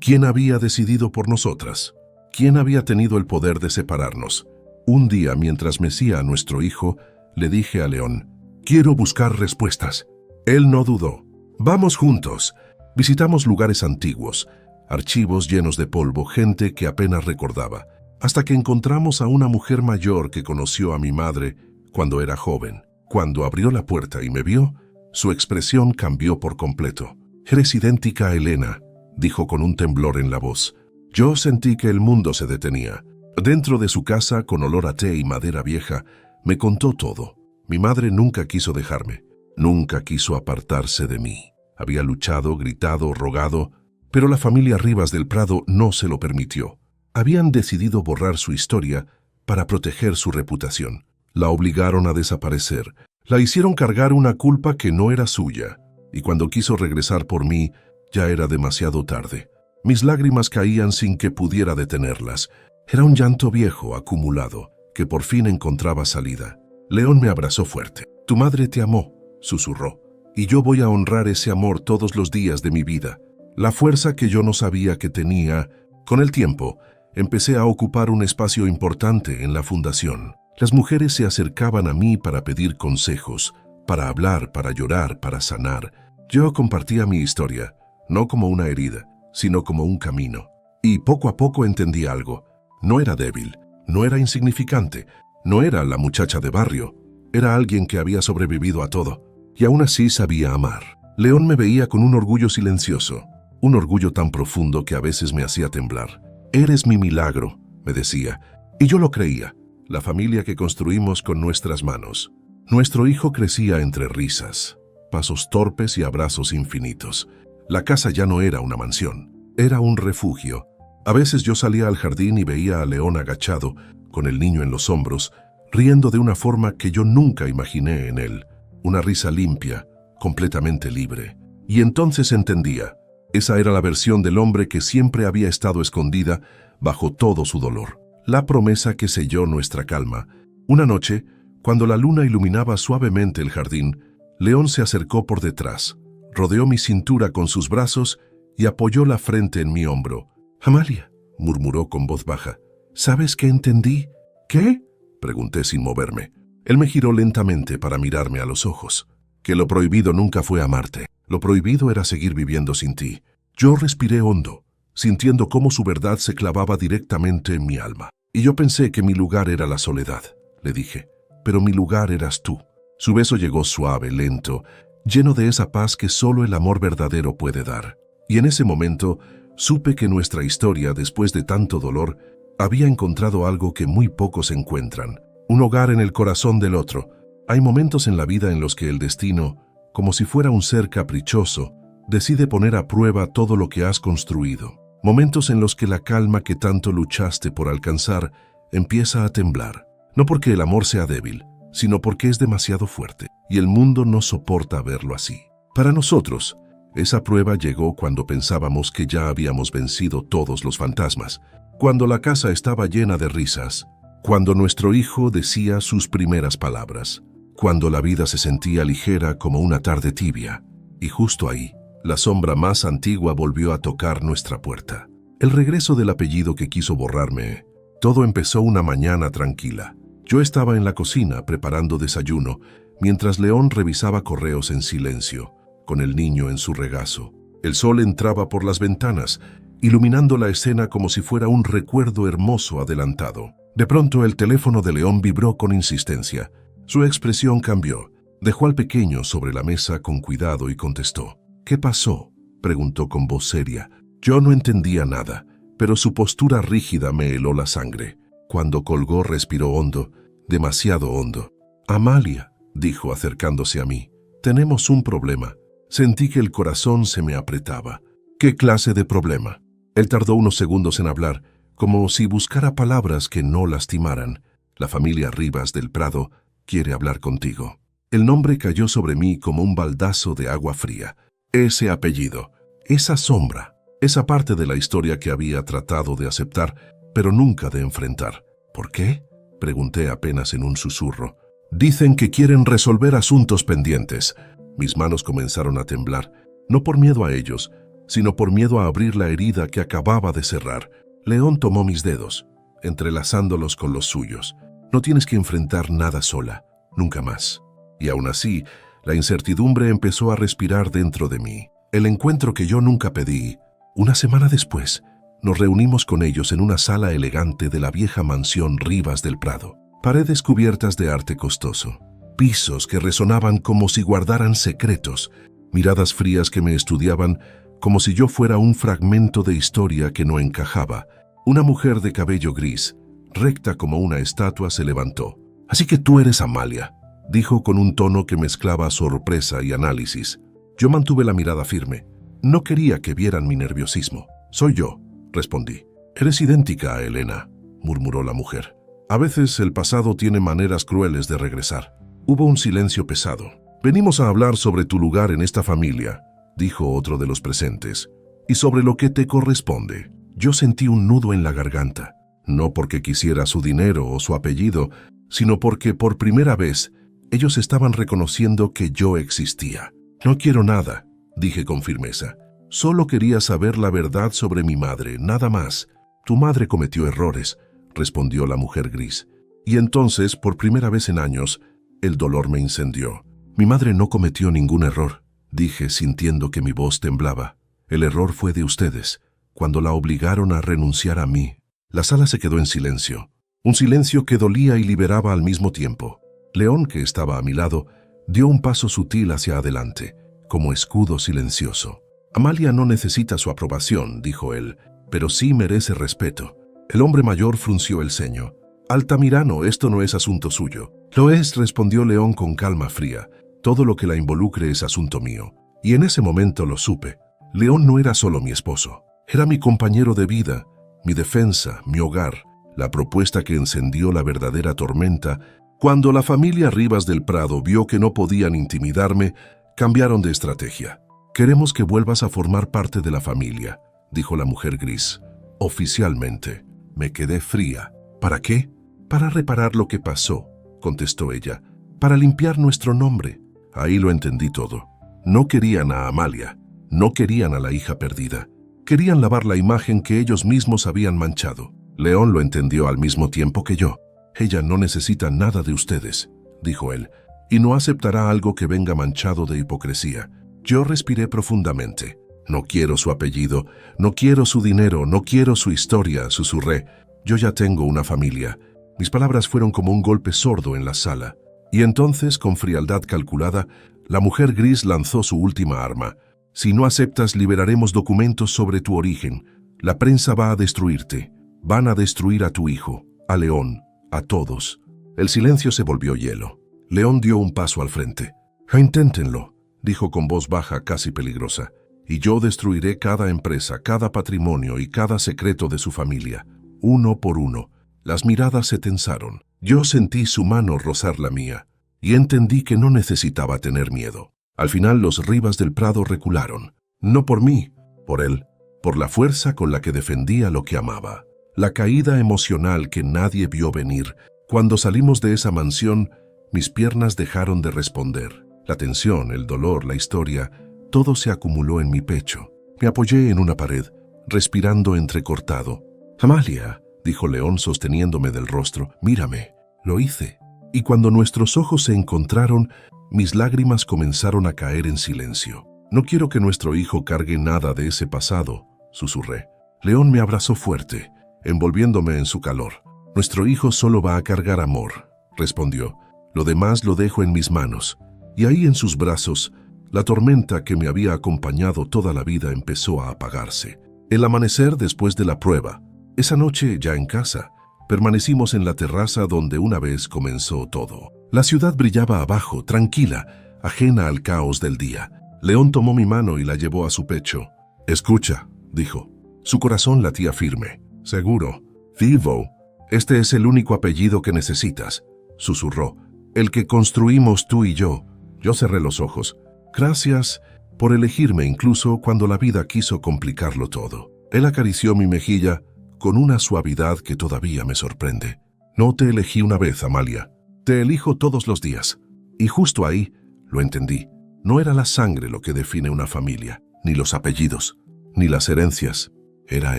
¿Quién había decidido por nosotras? ¿Quién había tenido el poder de separarnos? Un día, mientras mecía a nuestro hijo, le dije a León: «Quiero buscar respuestas». Él no dudó. «Vamos juntos». Visitamos lugares antiguos, archivos llenos de polvo, gente que apenas recordaba, hasta que encontramos a una mujer mayor que conoció a mi madre cuando era joven. Cuando abrió la puerta y me vio, su expresión cambió por completo. «Eres idéntica a Elena», dijo con un temblor en la voz. Yo sentí que el mundo se detenía. Dentro de su casa, con olor a té y madera vieja, me contó todo. Mi madre nunca quiso dejarme, nunca quiso apartarse de mí. Había luchado, gritado, rogado, pero la familia Rivas del Prado no se lo permitió. Habían decidido borrar su historia para proteger su reputación. La obligaron a desaparecer, la hicieron cargar una culpa que no era suya, y cuando quiso regresar por mí, ya era demasiado tarde. Mis lágrimas caían sin que pudiera detenerlas. Era un llanto viejo, acumulado, que por fin encontraba salida. León me abrazó fuerte. «Tu madre te amó», susurró, «y yo voy a honrar ese amor todos los días de mi vida». La fuerza que yo no sabía que tenía. Con el tiempo, empecé a ocupar un espacio importante en la fundación. Las mujeres se acercaban a mí para pedir consejos, para hablar, para llorar, para sanar. Yo compartía mi historia, no como una herida, sino como un camino. Y poco a poco entendí algo. No era débil, no era insignificante, no era la muchacha de barrio. Era alguien que había sobrevivido a todo, y aún así sabía amar. León me veía con un orgullo silencioso, un orgullo tan profundo que a veces me hacía temblar. «Eres mi milagro», me decía, y yo lo creía. La familia que construimos con nuestras manos. Nuestro hijo crecía entre risas, pasos torpes y abrazos infinitos. La casa ya no era una mansión, era un refugio. A veces yo salía al jardín y veía a León agachado, con el niño en los hombros, riendo de una forma que yo nunca imaginé en él. Una risa limpia, completamente libre. Y entonces entendía. Esa era la versión del hombre que siempre había estado escondida bajo todo su dolor. La promesa que selló nuestra calma. Una noche, cuando la luna iluminaba suavemente el jardín, León se acercó por detrás, rodeó mi cintura con sus brazos y apoyó la frente en mi hombro. «Amalia», murmuró con voz baja, «¿sabes qué entendí?» «¿Qué?», pregunté sin moverme. Él me giró lentamente para mirarme a los ojos. «Que lo prohibido nunca fue amarte. Lo prohibido era seguir viviendo sin ti». Yo respiré hondo, sintiendo cómo su verdad se clavaba directamente en mi alma. «Y yo pensé que mi lugar era la soledad», le dije, «pero mi lugar eras tú». Su beso llegó suave, lento, lleno de esa paz que solo el amor verdadero puede dar. Y en ese momento supe que nuestra historia, después de tanto dolor, había encontrado algo que muy pocos encuentran: un hogar en el corazón del otro. Hay momentos en la vida en los que el destino, como si fuera un ser caprichoso, decide poner a prueba todo lo que has construido. Momentos en los que la calma que tanto luchaste por alcanzar empieza a temblar. No porque el amor sea débil, sino porque es demasiado fuerte, y el mundo no soporta verlo así. Para nosotros, esa prueba llegó cuando pensábamos que ya habíamos vencido todos los fantasmas, cuando la casa estaba llena de risas, cuando nuestro hijo decía sus primeras palabras, cuando la vida se sentía ligera como una tarde tibia, y justo ahí, la sombra más antigua volvió a tocar nuestra puerta. El regreso del apellido que quiso borrarme. Todo empezó una mañana tranquila. Yo estaba en la cocina preparando desayuno, mientras León revisaba correos en silencio, con el niño en su regazo. El sol entraba por las ventanas, iluminando la escena como si fuera un recuerdo hermoso adelantado. De pronto el teléfono de León vibró con insistencia. Su expresión cambió. Dejó al pequeño sobre la mesa con cuidado y contestó. «¿Qué pasó?», preguntó con voz seria. Yo no entendía nada, pero su postura rígida me heló la sangre. Cuando colgó respiró hondo, demasiado hondo. «Amalia», dijo acercándose a mí, «tenemos un problema». Sentí que el corazón se me apretaba. «¿Qué clase de problema?». Él tardó unos segundos en hablar, como si buscara palabras que no lastimaran. «La familia Rivas del Prado quiere hablar contigo». El nombre cayó sobre mí como un baldazo de agua fría. Ese apellido, esa sombra, esa parte de la historia que había tratado de aceptar, pero nunca de enfrentar. «¿Por qué?», pregunté apenas en un susurro. «Dicen que quieren resolver asuntos pendientes». Mis manos comenzaron a temblar, no por miedo a ellos, sino por miedo a abrir la herida que acababa de cerrar. León tomó mis dedos, entrelazándolos con los suyos. «No tienes que enfrentar nada sola, nunca más». Y aún así, la incertidumbre empezó a respirar dentro de mí. El encuentro que yo nunca pedí. Una semana después, nos reunimos con ellos en una sala elegante de la vieja mansión Rivas del Prado. Paredes cubiertas de arte costoso, pisos que resonaban como si guardaran secretos, miradas frías que me estudiaban como si yo fuera un fragmento de historia que no encajaba. Una mujer de cabello gris, recta como una estatua, se levantó. «Así que tú eres Amalia», dijo con un tono que mezclaba sorpresa y análisis. Yo mantuve la mirada firme. No quería que vieran mi nerviosismo. «Soy yo», respondí. «Eres idéntica a Elena», murmuró la mujer. «A veces el pasado tiene maneras crueles de regresar». Hubo un silencio pesado. «Venimos a hablar sobre tu lugar en esta familia», dijo otro de los presentes, «y sobre lo que te corresponde». Yo sentí un nudo en la garganta, no porque quisiera su dinero o su apellido, sino porque por primera vez ellos estaban reconociendo que yo existía. «No quiero nada», dije con firmeza. «Solo quería saber la verdad sobre mi madre, nada más». «Tu madre cometió errores», respondió la mujer gris. Y entonces, por primera vez en años, el dolor me incendió. «Mi madre no cometió ningún error», dije sintiendo que mi voz temblaba. «El error fue de ustedes, cuando la obligaron a renunciar a mí». La sala se quedó en silencio, un silencio que dolía y liberaba al mismo tiempo. León, que estaba a mi lado, dio un paso sutil hacia adelante, como escudo silencioso. «Amalia no necesita su aprobación», dijo él, «pero sí merece respeto». El hombre mayor frunció el ceño. «Altamirano, esto no es asunto suyo». «Lo es», respondió León con calma fría. «Todo lo que la involucre es asunto mío». Y en ese momento lo supe. León no era solo mi esposo. Era mi compañero de vida, mi defensa, mi hogar, la propuesta que encendió la verdadera tormenta. Cuando la familia Rivas del Prado vio que no podían intimidarme, cambiaron de estrategia. «Queremos que vuelvas a formar parte de la familia», dijo la mujer gris. «Oficialmente». Me quedé fría. «¿Para qué?». «Para reparar lo que pasó», contestó ella. «Para limpiar nuestro nombre. Ahí lo entendí todo. No querían a Amalia, no querían a la hija perdida. Querían lavar la imagen que ellos mismos habían manchado. León lo entendió al mismo tiempo que yo. Ella no necesita nada de ustedes, dijo él, y no aceptará algo que venga manchado de hipocresía. Yo respiré profundamente. No quiero su apellido, no quiero su dinero, no quiero su historia, susurré. Yo ya tengo una familia. Mis palabras fueron como un golpe sordo en la sala. Y entonces, con frialdad calculada, la mujer gris lanzó su última arma. Si no aceptas, liberaremos documentos sobre tu origen. La prensa va a destruirte. Van a destruir a tu hijo, a León, a todos. El silencio se volvió hielo. León dio un paso al frente. Inténtenlo, dijo con voz baja, casi peligrosa. Y yo destruiré cada empresa, cada patrimonio y cada secreto de su familia, uno por uno. Las miradas se tensaron. Yo sentí su mano rozar la mía y entendí que no necesitaba tener miedo. Al final los Rivas del Prado recularon. No por mí, por él, por la fuerza con la que defendía lo que amaba. La caída emocional que nadie vio venir. Cuando salimos de esa mansión, mis piernas dejaron de responder. La tensión, el dolor, la historia, todo se acumuló en mi pecho. Me apoyé en una pared, respirando entrecortado. «Amalia», dijo León sosteniéndome del rostro, «mírame». Lo hice. Y cuando nuestros ojos se encontraron, mis lágrimas comenzaron a caer en silencio. «No quiero que nuestro hijo cargue nada de ese pasado», susurré. León me abrazó fuerte, envolviéndome en su calor. «Nuestro hijo solo va a cargar amor», respondió. «Lo demás lo dejo en mis manos». Y ahí en sus brazos, la tormenta que me había acompañado toda la vida empezó a apagarse. El amanecer después de la prueba. Esa noche, ya en casa, permanecimos en la terraza donde una vez comenzó todo. La ciudad brillaba abajo, tranquila, ajena al caos del día. León tomó mi mano y la llevó a su pecho. «Escucha», dijo. Su corazón latía firme. «Seguro. Vivo. Este es el único apellido que necesitas», susurró. «El que construimos tú y yo». Yo cerré los ojos. «Gracias por elegirme incluso cuando la vida quiso complicarlo todo». Él acarició mi mejilla con una suavidad que todavía me sorprende. «No te elegí una vez, Amalia. Te elijo todos los días». Y justo ahí lo entendí. No era la sangre lo que define una familia, ni los apellidos, ni las herencias. Era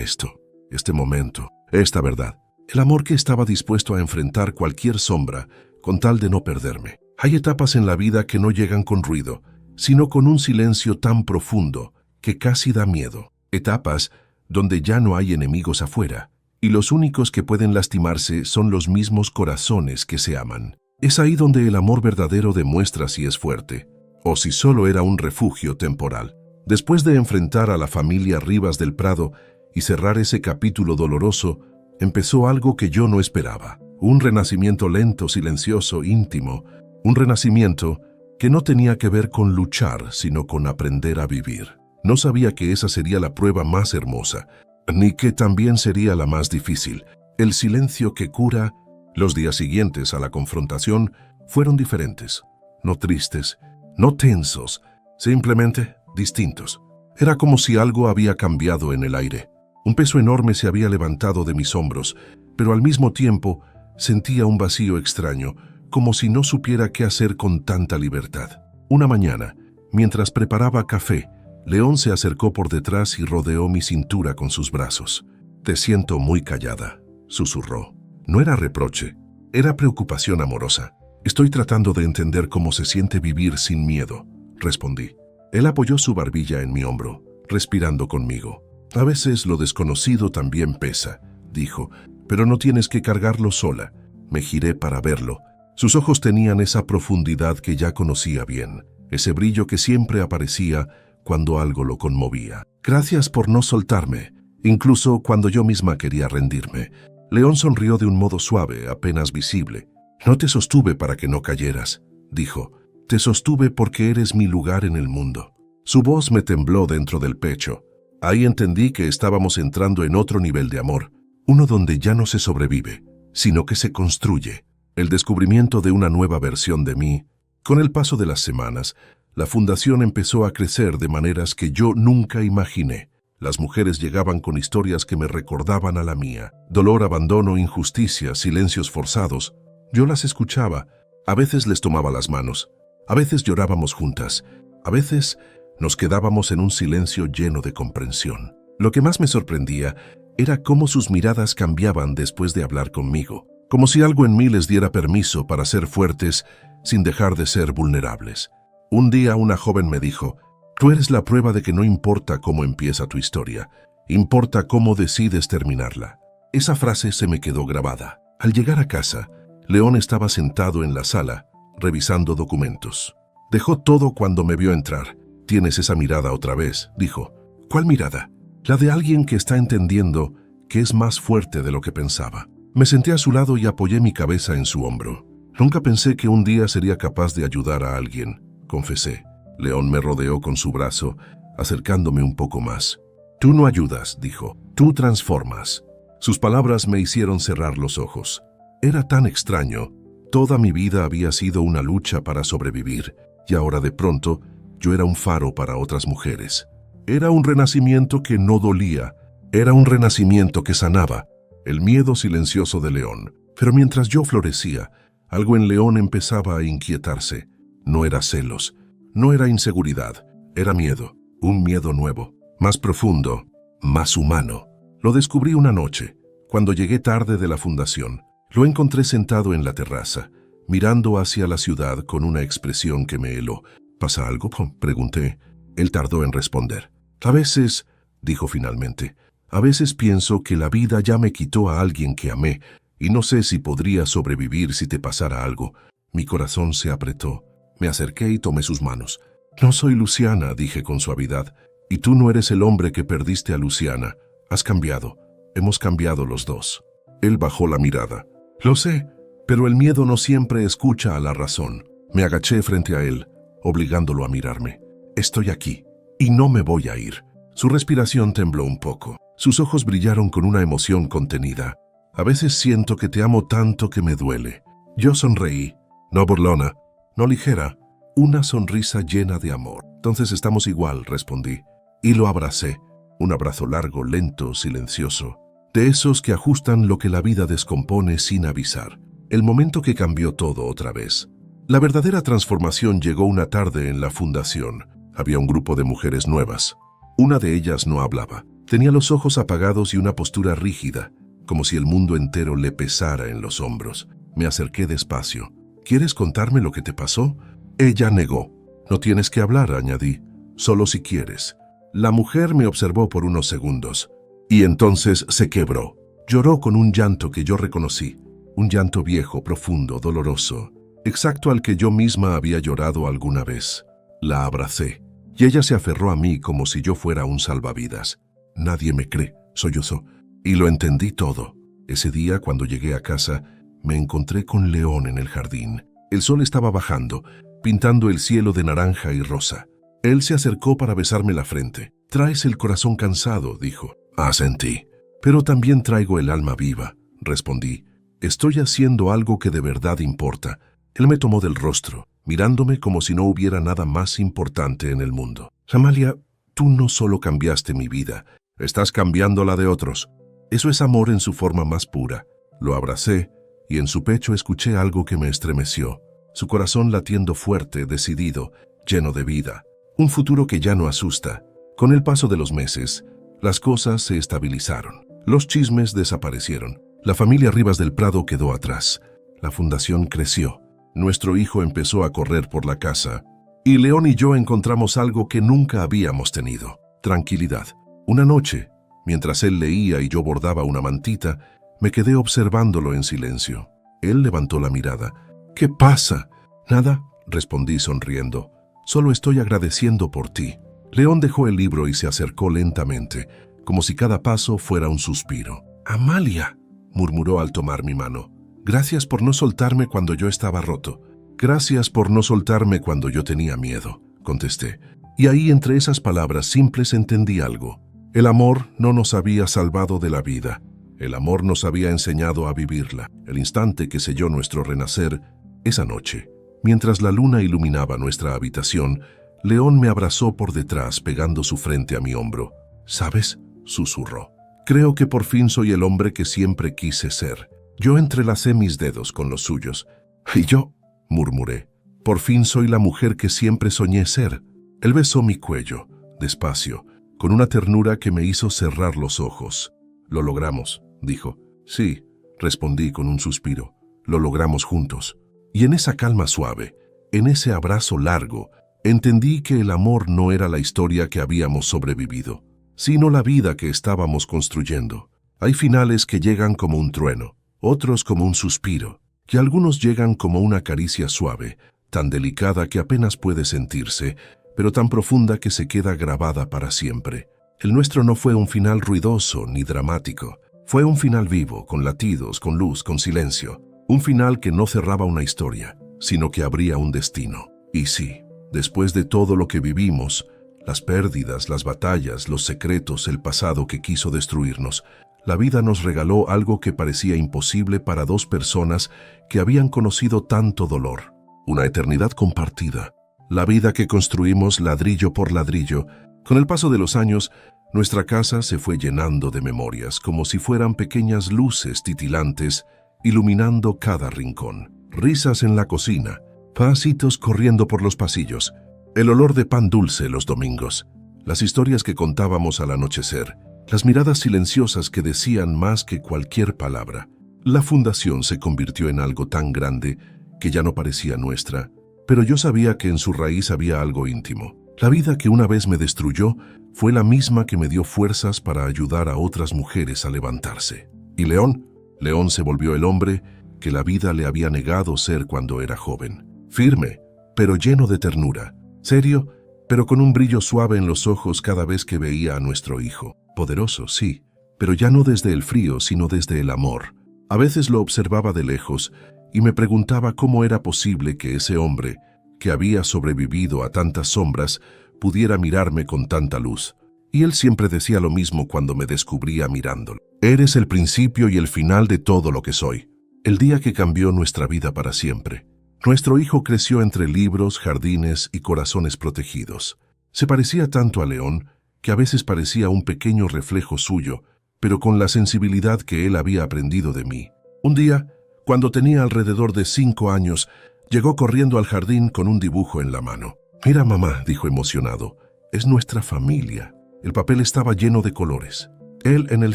esto, este momento, esta verdad. El amor que estaba dispuesto a enfrentar cualquier sombra con tal de no perderme. Hay etapas en la vida que no llegan con ruido, sino con un silencio tan profundo que casi da miedo. Etapas donde ya no hay enemigos afuera, y los únicos que pueden lastimarse son los mismos corazones que se aman. Es ahí donde el amor verdadero demuestra si es fuerte, o si solo era un refugio temporal. Después de enfrentar a la familia Rivas del Prado y cerrar ese capítulo doloroso, empezó algo que yo no esperaba. Un renacimiento lento, silencioso, íntimo. Un renacimiento que no tenía que ver con luchar, sino con aprender a vivir. No sabía que esa sería la prueba más hermosa, ni que también sería la más difícil. El silencio que cura. Los días siguientes a la confrontación fueron diferentes. No tristes, no tensos, simplemente distintos. Era como si algo había cambiado en el aire. Un peso enorme se había levantado de mis hombros, pero al mismo tiempo sentía un vacío extraño, como si no supiera qué hacer con tanta libertad. Una mañana, mientras preparaba café, León se acercó por detrás y rodeó mi cintura con sus brazos. «Te siento muy callada», susurró. No era reproche, era preocupación amorosa. «Estoy tratando de entender cómo se siente vivir sin miedo», respondí. Él apoyó su barbilla en mi hombro, respirando conmigo. «A veces lo desconocido también pesa», dijo, «pero no tienes que cargarlo sola». Me giré para verlo. Sus ojos tenían esa profundidad que ya conocía bien, ese brillo que siempre aparecía cuando algo lo conmovía. «Gracias por no soltarme, incluso cuando yo misma quería rendirme». León sonrió de un modo suave, apenas visible. «No te sostuve para que no cayeras», dijo. «Te sostuve porque eres mi lugar en el mundo». Su voz me tembló dentro del pecho. Ahí entendí que estábamos entrando en otro nivel de amor, uno donde ya no se sobrevive, sino que se construye. El descubrimiento de una nueva versión de mí. Con el paso de las semanas, la fundación empezó a crecer de maneras que yo nunca imaginé. Las mujeres llegaban con historias que me recordaban a la mía. Dolor, abandono, injusticia, silencios forzados. Yo las escuchaba. A veces les tomaba las manos. A veces llorábamos juntas, a veces nos quedábamos en un silencio lleno de comprensión. Lo que más me sorprendía era cómo sus miradas cambiaban después de hablar conmigo, como si algo en mí les diera permiso para ser fuertes sin dejar de ser vulnerables. Un día una joven me dijo: «Tú eres la prueba de que no importa cómo empieza tu historia, importa cómo decides terminarla». Esa frase se me quedó grabada. Al llegar a casa, León estaba sentado en la sala, revisando documentos. Dejó todo cuando me vio entrar. «Tienes esa mirada otra vez», dijo. «¿Cuál mirada?» «La de alguien que está entendiendo que es más fuerte de lo que pensaba». Me senté a su lado y apoyé mi cabeza en su hombro. «Nunca pensé que un día sería capaz de ayudar a alguien», confesé. León me rodeó con su brazo, acercándome un poco más. «Tú no ayudas», dijo. «Tú transformas». Sus palabras me hicieron cerrar los ojos. Era tan extraño. Toda mi vida había sido una lucha para sobrevivir, y ahora de pronto yo era un faro para otras mujeres. Era un renacimiento que no dolía, era un renacimiento que sanaba, el miedo silencioso de León. Pero mientras yo florecía, algo en León empezaba a inquietarse. No era celos, no era inseguridad, era miedo, un miedo nuevo, más profundo, más humano. Lo descubrí una noche, cuando llegué tarde de la fundación. Lo encontré sentado en la terraza, mirando hacia la ciudad con una expresión que me heló. «¿Pasa algo?», pregunté. Él tardó en responder. «A veces», dijo finalmente, «a veces pienso que la vida ya me quitó a alguien que amé, y no sé si podría sobrevivir si te pasara algo». Mi corazón se apretó. Me acerqué y tomé sus manos. «No soy Luciana», dije con suavidad, «y tú no eres el hombre que perdiste a Luciana. Has cambiado. Hemos cambiado los dos». Él bajó la mirada. «Lo sé, pero el miedo no siempre escucha a la razón». Me agaché frente a él, obligándolo a mirarme. «Estoy aquí, y no me voy a ir». Su respiración tembló un poco. Sus ojos brillaron con una emoción contenida. «A veces siento que te amo tanto que me duele». Yo sonreí, no burlona, no ligera, una sonrisa llena de amor. «Entonces estamos igual», respondí, y lo abracé. Un abrazo largo, lento, silencioso, de esos que ajustan lo que la vida descompone sin avisar. El momento que cambió todo otra vez. La verdadera transformación llegó una tarde en la fundación. Había un grupo de mujeres nuevas. Una de ellas no hablaba. Tenía los ojos apagados y una postura rígida, como si el mundo entero le pesara en los hombros. Me acerqué despacio. «¿Quieres contarme lo que te pasó?». Ella negó. «No tienes que hablar», añadí, «solo si quieres». La mujer me observó por unos segundos, y entonces se quebró. Lloró con un llanto que yo reconocí, un llanto viejo, profundo, doloroso, exacto al que yo misma había llorado alguna vez. La abracé, y ella se aferró a mí como si yo fuera un salvavidas. «Nadie me cree», sollozó, y lo entendí todo. Ese día, cuando llegué a casa, me encontré con León en el jardín. El sol estaba bajando, pintando el cielo de naranja y rosa. Él se acercó para besarme la frente. «Traes el corazón cansado», dijo. Asentí. «Pero también traigo el alma viva», respondí. «Estoy haciendo algo que de verdad importa». Él me tomó del rostro, mirándome como si no hubiera nada más importante en el mundo. «Amalia, tú no solo cambiaste mi vida, estás cambiando la de otros. Eso es amor en su forma más pura». Lo abracé, y en su pecho escuché algo que me estremeció. Su corazón latiendo fuerte, decidido, lleno de vida. Un futuro que ya no asusta. Con el paso de los meses, las cosas se estabilizaron. Los chismes desaparecieron. La familia Rivas del Prado quedó atrás. La fundación creció. Nuestro hijo empezó a correr por la casa. Y León y yo encontramos algo que nunca habíamos tenido: tranquilidad. Una noche, mientras él leía y yo bordaba una mantita, me quedé observándolo en silencio. Él levantó la mirada. «¿Qué pasa?». «Nada», respondí sonriendo. «Solo estoy agradeciendo por ti». León dejó el libro y se acercó lentamente, como si cada paso fuera un suspiro. «Amalia», murmuró al tomar mi mano. «Gracias por no soltarme cuando yo estaba roto». «Gracias por no soltarme cuando yo tenía miedo», contesté. Y ahí, entre esas palabras simples, entendí algo. El amor no nos había salvado de la vida. El amor nos había enseñado a vivirla. El instante que selló nuestro renacer, esa noche, mientras la luna iluminaba nuestra habitación, León me abrazó por detrás, pegando su frente a mi hombro. «¿Sabes?», susurró. «Creo que por fin soy el hombre que siempre quise ser». Yo entrelacé mis dedos con los suyos. «¿Y yo?», murmuré. Por fin soy la mujer que siempre soñé ser. Él besó mi cuello, despacio, con una ternura que me hizo cerrar los ojos. Lo logramos, dijo. Sí, respondí con un suspiro. Lo logramos juntos. Y en esa calma suave, en ese abrazo largo, entendí que el amor no era la historia que habíamos sobrevivido, sino la vida que estábamos construyendo. Hay finales que llegan como un trueno, otros como un suspiro, y algunos llegan como una caricia suave, tan delicada que apenas puede sentirse, pero tan profunda que se queda grabada para siempre. El nuestro no fue un final ruidoso ni dramático. Fue un final vivo, con latidos, con luz, con silencio. Un final que no cerraba una historia, sino que abría un destino. Y sí, después de todo lo que vivimos, las pérdidas, las batallas, los secretos, el pasado que quiso destruirnos, la vida nos regaló algo que parecía imposible para dos personas que habían conocido tanto dolor. Una eternidad compartida. La vida que construimos ladrillo por ladrillo. Con el paso de los años, nuestra casa se fue llenando de memorias, como si fueran pequeñas luces titilantes, iluminando cada rincón. Risas en la cocina, pasitos corriendo por los pasillos, el olor de pan dulce los domingos, las historias que contábamos al anochecer, las miradas silenciosas que decían más que cualquier palabra. La fundación se convirtió en algo tan grande que ya no parecía nuestra, pero yo sabía que en su raíz había algo íntimo. La vida que una vez me destruyó fue la misma que me dio fuerzas para ayudar a otras mujeres a levantarse. Y León se volvió el hombre que la vida le había negado ser cuando era joven. Firme, pero lleno de ternura. Serio, pero con un brillo suave en los ojos cada vez que veía a nuestro hijo. Poderoso, sí, pero ya no desde el frío, sino desde el amor. A veces lo observaba de lejos y me preguntaba cómo era posible que ese hombre, que había sobrevivido a tantas sombras, pudiera mirarme con tanta luz. Y él siempre decía lo mismo cuando me descubría mirándolo. Eres el principio y el final de todo lo que soy. El día que cambió nuestra vida para siempre. Nuestro hijo creció entre libros, jardines y corazones protegidos. Se parecía tanto a León que a veces parecía un pequeño reflejo suyo, pero con la sensibilidad que él había aprendido de mí. Un día, cuando tenía alrededor de 5 años, llegó corriendo al jardín con un dibujo en la mano. «Mira, mamá», dijo emocionado, «es nuestra familia». El papel estaba lleno de colores. Él en el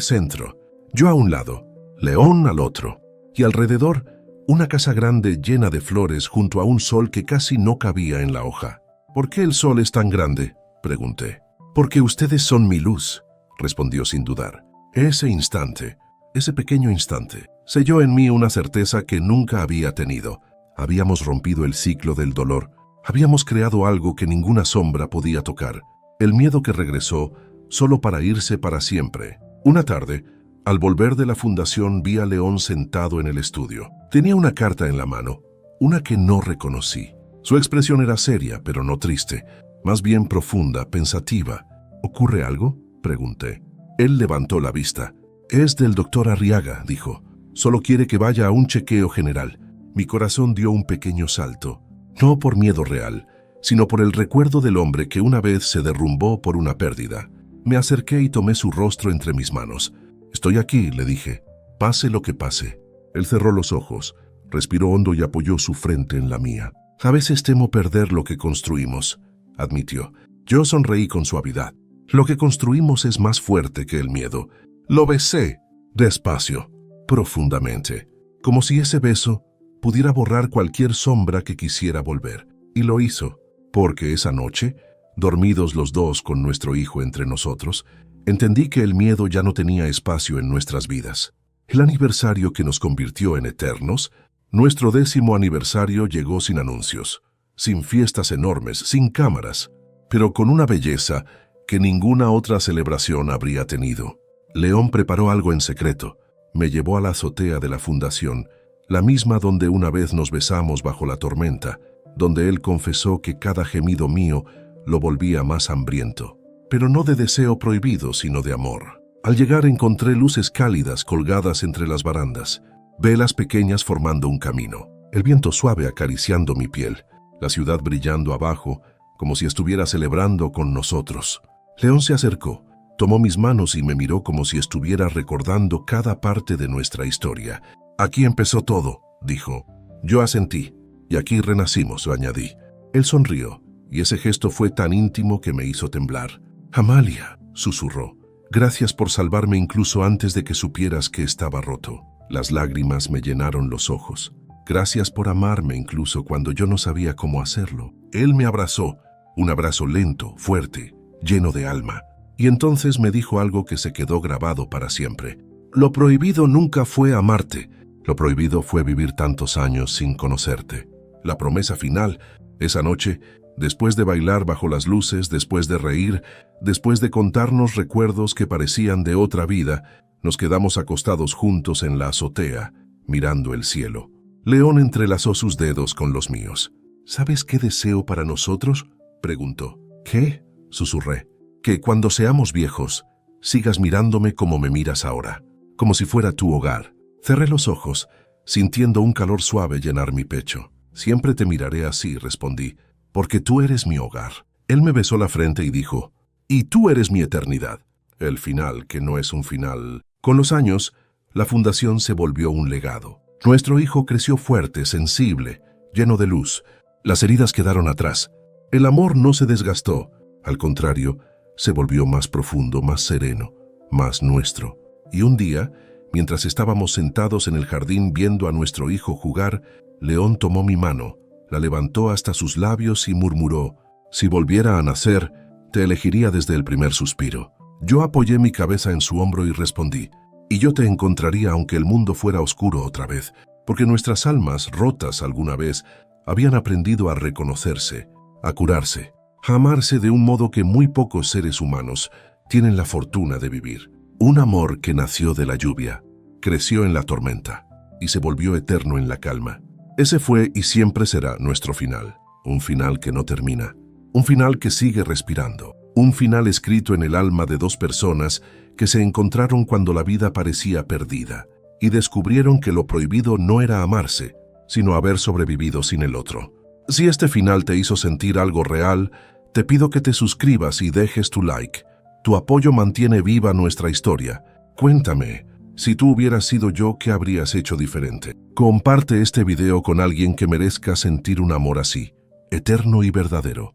centro, yo a un lado, León al otro, y alrededor una casa grande llena de flores junto a un sol que casi no cabía en la hoja. «¿Por qué el sol es tan grande?», pregunté. «Porque ustedes son mi luz», respondió sin dudar. Ese instante, ese pequeño instante, selló en mí una certeza que nunca había tenido. Habíamos rompido el ciclo del dolor. Habíamos creado algo que ninguna sombra podía tocar. El miedo que regresó solo para irse para siempre. Una tarde, al volver de la fundación, vi a León sentado en el estudio. Tenía una carta en la mano, una que no reconocí. Su expresión era seria, pero no triste, más bien profunda, pensativa. «¿Ocurre algo?», pregunté. Él levantó la vista. «Es del doctor Arriaga», dijo. «Solo quiere que vaya a un chequeo general». Mi corazón dio un pequeño salto, no por miedo real, sino por el recuerdo del hombre que una vez se derrumbó por una pérdida. Me acerqué y tomé su rostro entre mis manos. «Estoy aquí», le dije, «pase lo que pase». Él cerró los ojos, respiró hondo y apoyó su frente en la mía. «A veces temo perder lo que construimos», admitió. Yo sonreí con suavidad. «Lo que construimos es más fuerte que el miedo». Lo besé, despacio, profundamente, como si ese beso pudiera borrar cualquier sombra que quisiera volver. Y lo hizo, porque esa noche, dormidos los dos con nuestro hijo entre nosotros, entendí que el miedo ya no tenía espacio en nuestras vidas. El aniversario que nos convirtió en eternos, nuestro 10º aniversario, llegó sin anuncios, sin fiestas enormes, sin cámaras, pero con una belleza que ninguna otra celebración habría tenido. León preparó algo en secreto. Me llevó a la azotea de la fundación, la misma donde una vez nos besamos bajo la tormenta, donde él confesó que cada gemido mío lo volvía más hambriento, pero no de deseo prohibido, sino de amor. Al llegar encontré luces cálidas colgadas entre las barandas, velas pequeñas formando un camino, el viento suave acariciando mi piel, la ciudad brillando abajo, como si estuviera celebrando con nosotros. León se acercó, tomó mis manos y me miró como si estuviera recordando cada parte de nuestra historia. «Aquí empezó todo», dijo. Yo asentí. Y aquí renacimos, añadí. Él sonrió, y ese gesto fue tan íntimo que me hizo temblar. Amalia, susurró, gracias por salvarme incluso antes de que supieras que estaba roto. Las lágrimas me llenaron los ojos. Gracias por amarme incluso cuando yo no sabía cómo hacerlo. Él me abrazó, un abrazo lento, fuerte, lleno de alma. Y entonces me dijo algo que se quedó grabado para siempre. Lo prohibido nunca fue amarte. Lo prohibido fue vivir tantos años sin conocerte. La promesa final, esa noche, después de bailar bajo las luces, después de reír, después de contarnos recuerdos que parecían de otra vida, nos quedamos acostados juntos en la azotea, mirando el cielo. León entrelazó sus dedos con los míos. ¿Sabes qué deseo para nosotros?, preguntó. ¿Qué?, susurré. Que cuando seamos viejos, sigas mirándome como me miras ahora, como si fuera tu hogar. Cerré los ojos, sintiendo un calor suave llenar mi pecho. Siempre te miraré así, respondí, porque tú eres mi hogar. Él me besó la frente y dijo, y tú eres mi eternidad. El final, que no es un final. Con los años, la fundación se volvió un legado. Nuestro hijo creció fuerte, sensible, lleno de luz. Las heridas quedaron atrás. El amor no se desgastó. Al contrario, se volvió más profundo, más sereno, más nuestro. Y un día, mientras estábamos sentados en el jardín viendo a nuestro hijo jugar, León tomó mi mano, la levantó hasta sus labios y murmuró, si volviera a nacer, te elegiría desde el primer suspiro. Yo apoyé mi cabeza en su hombro y respondí, y yo te encontraría aunque el mundo fuera oscuro otra vez, porque nuestras almas, rotas alguna vez, habían aprendido a reconocerse, a curarse, a amarse de un modo que muy pocos seres humanos tienen la fortuna de vivir. Un amor que nació de la lluvia, creció en la tormenta y se volvió eterno en la calma. Ese fue y siempre será nuestro final, un final que no termina, un final que sigue respirando, un final escrito en el alma de dos personas que se encontraron cuando la vida parecía perdida y descubrieron que lo prohibido no era amarse, sino haber sobrevivido sin el otro. Si este final te hizo sentir algo real, te pido que te suscribas y dejes tu like. Tu apoyo mantiene viva nuestra historia. Cuéntame, si tú hubieras sido yo, ¿qué habrías hecho diferente? Comparte este video con alguien que merezca sentir un amor así, eterno y verdadero.